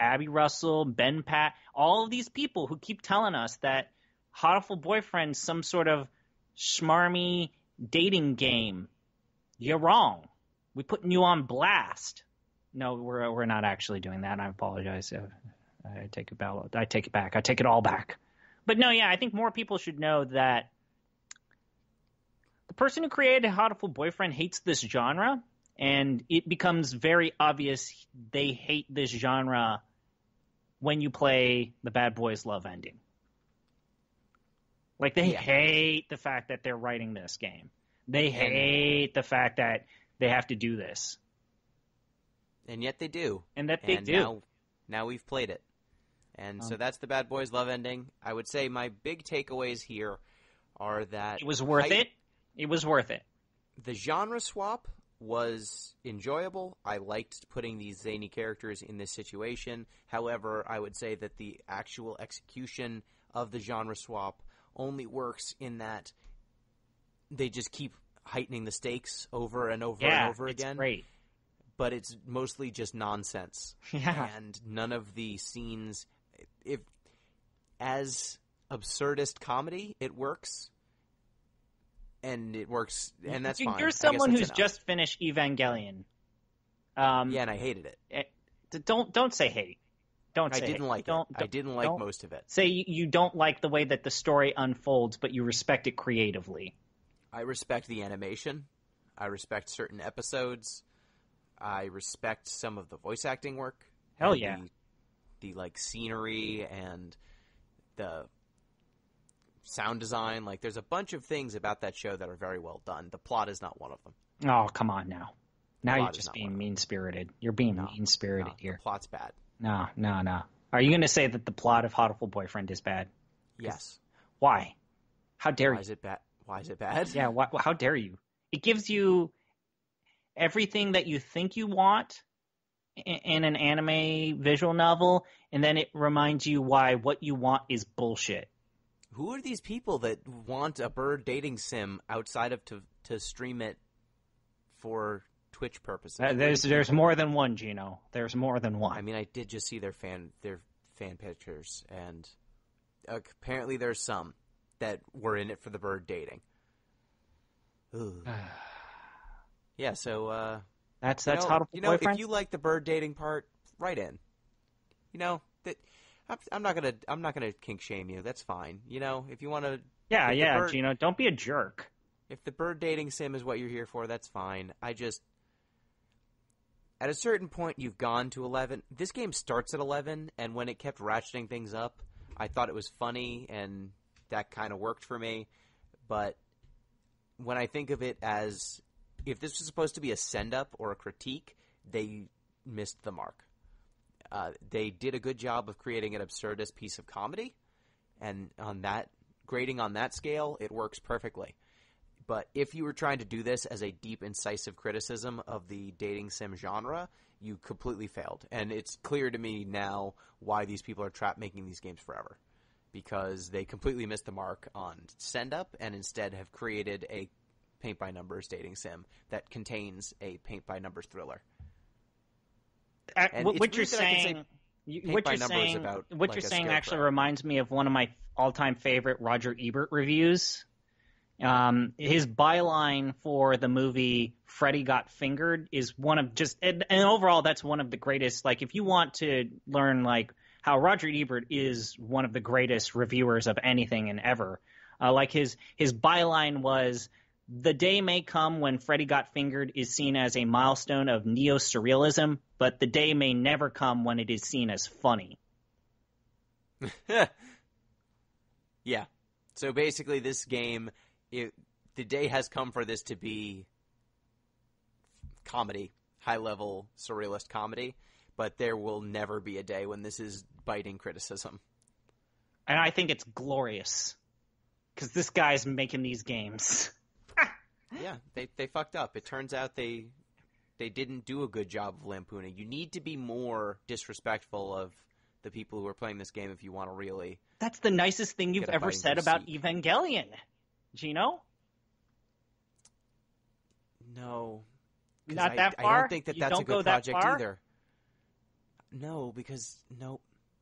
Abby Russell, Ben Pat, all of these people who keep telling us that Hatoful Boyfriend's some sort of schmarmy dating game. You're wrong. We're putting you on blast. No, we're not actually doing that. I apologize. I take it back. I take it all back. But no, yeah, I think more people should know that the person who created Hatoful Boyfriend hates this genre, and it becomes very obvious they hate this genre when you play the Bad Boys Love ending. Like, they hate the fact that they're writing this game. They hate the fact that they have to do this. And yet they do. And that they do. Now we've played it. And so that's the Bad Boys Love ending. I would say my big takeaways here are that... It was worth it. It was worth it. The genre swap was enjoyable. I liked putting these zany characters in this situation. However, I would say that the actual execution of the genre swap only works in that they just keep heightening the stakes over and over and over again. Yeah, great. But it's mostly just nonsense. Yeah. And none of the scenes... If as absurdist comedy, it works. And it works, and that's fine. You're someone who's just finished Evangelion. Yeah, and I hated it. Don't say hate. Don't say I didn't hate. like it. I didn't like most of it. Say you don't like the way that the story unfolds, but you respect it creatively. I respect the animation. I respect certain episodes. I respect some of the voice acting work. Hell yeah. The like scenery and the sound design. Like, there's a bunch of things about that show that are very well done. The plot is not one of them. Oh, come on now. Now you're just being mean-spirited. You're being mean-spirited here. The plot's bad. No. Are you going to say that the plot of Hatoful Boyfriend is bad? Yes. Why? How dare you? Why is it bad? Why is it bad? Yeah, how dare you? It gives you everything that you think you want in an anime visual novel, and then it reminds you why what you want is bullshit. Who are these people that want a bird dating sim outside of to stream it for Twitch purposes? There's more than one, Gino. There's more than one. I mean, I did just see their fan pictures, and apparently there's some that were in it for the bird dating. Yeah, so that's Hatoful Boyfriend. If you like the bird dating part, write in. I'm not gonna kink shame you. That's fine. If you want to. Yeah, Gino. Don't be a jerk. If the bird dating sim is what you're here for, that's fine. At a certain point, you've gone to 11. This game starts at 11, and when it kept ratcheting things up, I thought it was funny, and that kind of worked for me. But when I think of it as if this was supposed to be a send-up or a critique, they missed the mark. They did a good job of creating an absurdist piece of comedy, and grading on that scale, it works perfectly. But if you were trying to do this as a deep, incisive criticism of the dating sim genre, you completely failed. And it's clear to me now why these people are trapped making these games forever. Because they completely missed the mark on send-up and instead have created a paint-by-numbers dating sim that contains a paint-by-numbers thriller. What you're saying actually reminds me of one of my all-time favorite Roger Ebert reviews. His byline for the movie Freddy Got Fingered is one of and overall that's one of the greatest. Like, if you want to learn like how Roger Ebert is one of the greatest reviewers of anything and ever. Like his byline was, "The day may come when Freddy Got Fingered is seen as a milestone of neo-surrealism, but the day may never come when it is seen as funny." Yeah. So basically this game, the day has come for this to be comedy, high-level surrealist comedy, but there will never be a day when this is biting criticism. And I think it's glorious, because this guy's making these games. Yeah, they fucked up. It turns out they didn't do a good job of lampooning. You need to be more disrespectful of the people who are playing this game if you want to really... That's the nicest thing you've ever said about Evangelion, Gino. No. Not that far? I don't think that's a good project either. No, because...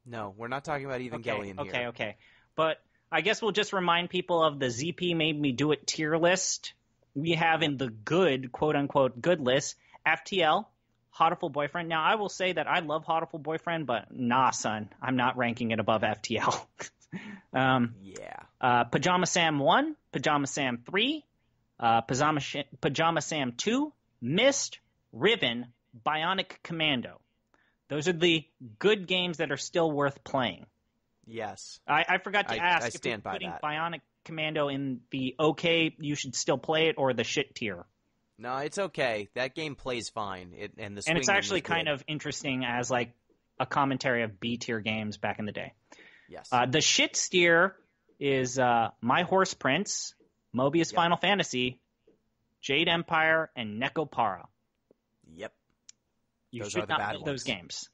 No, we're not talking about Evangelion here. Okay. But I guess we'll just remind people of the ZP Made Me Do It tier list. We have in the good, quote-unquote, good list, FTL, Hatoful Boyfriend. Now, I will say that I love Hatoful Boyfriend, but nah, son. I'm not ranking it above FTL. Pajama Sam 1, Pajama Sam 3, Pajama Sam 2, Mist, Riven, Bionic Commando. Those are the good games that are still worth playing. Yes. I forgot to ask if you're putting Bionic Commando in the okay, you should still play it, or the shit tier. No, it's okay. That game plays fine. And it's actually kind of interesting as like a commentary of B tier games back in the day. Yes. The shit tier is My Horse Prince, Mobius Final Fantasy, Jade Empire, and Nekopara. Yep. You should not play those games.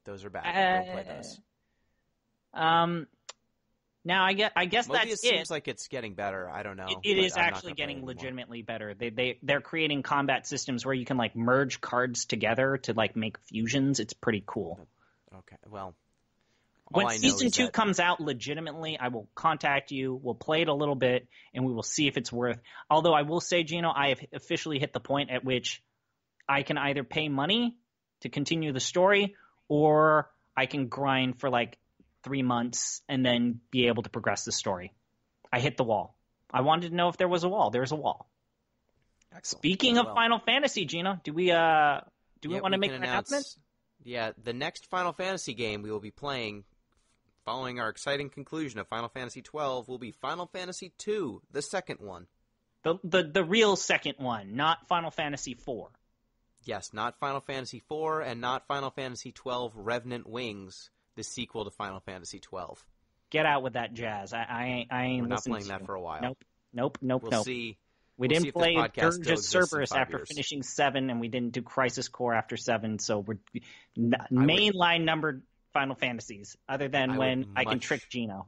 Those are bad. Don't play those. Now I guess Mobius that's it. Seems like it's getting better. I don't know. It is actually getting legitimately better. They're creating combat systems where you can like merge cards together to like make fusions. It's pretty cool. Okay. Well, when season 2 comes out, legitimately, I will contact you. We'll play it a little bit, and we will see if it's worth. Although I will say, Gino, I have officially hit the point at which I can either pay money to continue the story, or I can grind for like 3 months and then be able to progress the story. I hit the wall. I wanted to know if there was a wall. There's a wall. Excellent. Speaking of Final Fantasy, Gino, do we want to make an announcement? Yeah, the next Final Fantasy game we will be playing following our exciting conclusion of Final Fantasy XII will be Final Fantasy II, the second one. The real second one, not Final Fantasy IV. Yes, not Final Fantasy IV and not Final Fantasy XII Revenant Wings, the sequel to Final Fantasy XII. Get out with that jazz. I ain't We're not playing that for a while. Nope. We'll see. We didn't play Dirge's Cerberus after finishing 7, and we didn't do Crisis Core after 7, so we're mainline numbered Final Fantasies, other than when I can trick Gino.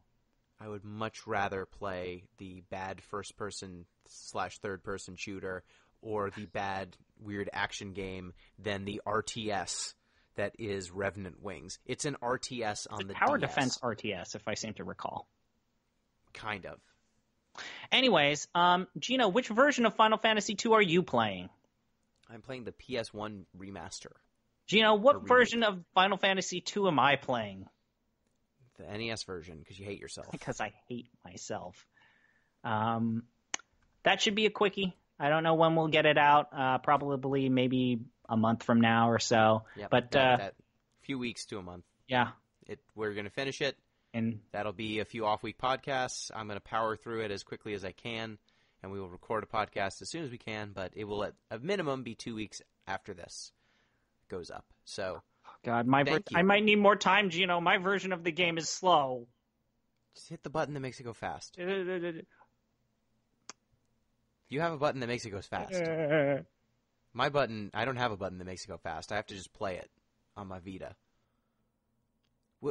I would much rather play the bad first-person / third-person shooter or the bad weird action game than the RTS that is Revenant Wings. It's an RTS on the Tower DS. Defense RTS, if I seem to recall. Kind of. Anyways, Gino, which version of Final Fantasy II are you playing? I'm playing the PS1 remaster. Gino, what version of Final Fantasy II am I playing? The NES version, because you hate yourself. Because I hate myself. That should be a quickie. I don't know when we'll get it out. Probably maybe a month from now or so. Yep, but that few weeks to a month. Yeah. We're going to finish it. And that'll be a few off-week podcasts. I'm going to power through it as quickly as I can, and we will record a podcast as soon as we can, but it will at a minimum be 2 weeks after this goes up. So, God, I might need more time, Gino. My version of the game is slow. Just hit the button that makes it go fast. You have a button that makes it go fast. My button, I don't have a button that makes it go fast. I have to just play it on my Vita.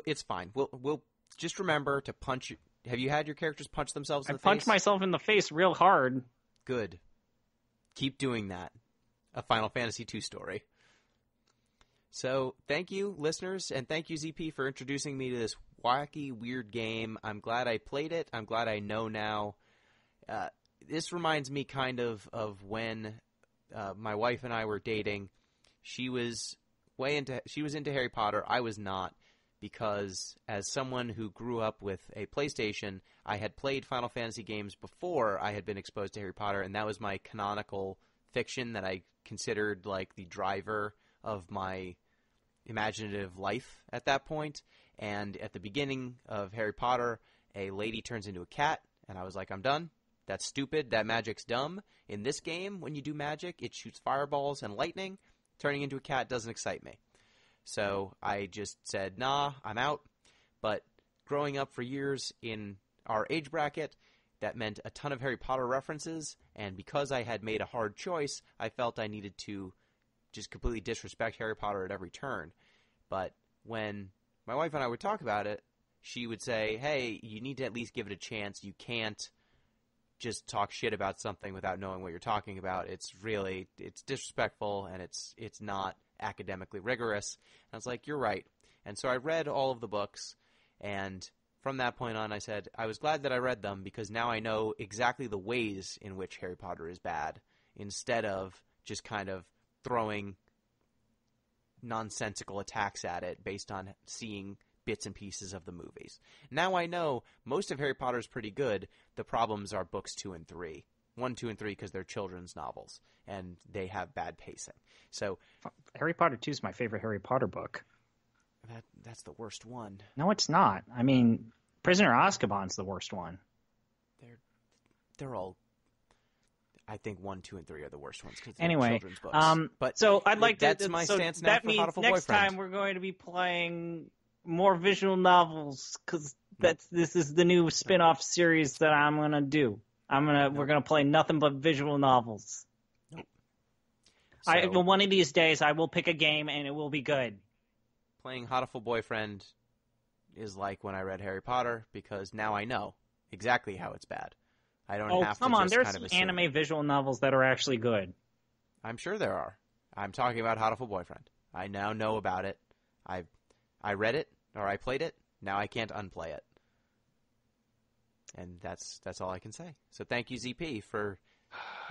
It's fine. We'll just remember to punch. Have you had your characters punch themselves in the face? I punched myself in the face real hard. Good. Keep doing that. A Final Fantasy II story. So, thank you, listeners, and thank you, ZP, for introducing me to this wacky, weird game. I'm glad I played it. I'm glad I know now. This reminds me kind of when my wife and I were dating. She was into Harry Potter. I was not. because as someone who grew up with a PlayStation, I had played Final Fantasy games before I had been exposed to Harry Potter, and that was my canonical fiction that I considered like the driver of my imaginative life at that point. And at the beginning of Harry Potter, a lady turns into a cat, and I was like, I'm done. That's stupid. That magic's dumb. In this game, when you do magic, it shoots fireballs and lightning. Turning into a cat doesn't excite me. So I just said, nah, I'm out. But growing up for years in our age bracket, that meant a ton of Harry Potter references, and because I had made a hard choice, I felt I needed to just completely disrespect Harry Potter at every turn. But when my wife and I would talk about it, she would say, hey, you need to at least give it a chance. You can't just talk shit about something without knowing what you're talking about. It's disrespectful, and it's not academically rigorous. And I was like, you're right. And so I read all of the books, and from that point on I said I was glad that I read them because now I know exactly the ways in which Harry Potter is bad, instead of just kind of throwing nonsensical attacks at it based on seeing bits and pieces of the movies. Now I know most of Harry Potter is pretty good. The problems are books 2 and 3. 1, 2, and 3 because they're children's novels, and they have bad pacing. So Harry Potter 2 is my favorite Harry Potter book. That's the worst one. No, it's not. I mean, Prisoner of Azkaban's the worst one. They're all... I think 1, 2, and 3 are the worst ones because they're anyway, children's books. But so I'd like to... That's my stance now that for means Hatoful next Boyfriend. time we're going to be playing more visual novels because this is the new spin-off series that I'm going to do. We're gonna play nothing but visual novels. Nope. Well, one of these days I will pick a game and it will be good. Playing Hatoful Boyfriend is like when I read Harry Potter because now I know exactly how it's bad. I don't have to. Oh, come on! There's kind of some anime visual novels that are actually good. I'm sure there are. I'm talking about Hatoful Boyfriend. I now know about it. I read it or I played it. Now I can't unplay it. And that's all I can say. So thank you, ZP, for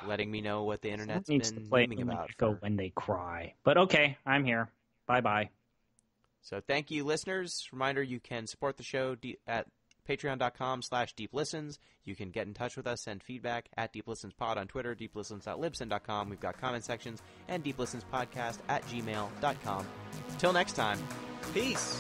letting me know what the internet's been memeing about. When they cry. But okay, I'm here. Bye-bye. So thank you, listeners. Reminder, you can support the show at patreon.com/deeplistens. You can get in touch with us, send feedback at deeplistenspod on Twitter, deeplistens.libsyn.com. We've got comment sections, and deeplistenspodcast@gmail.com. Till next time, peace!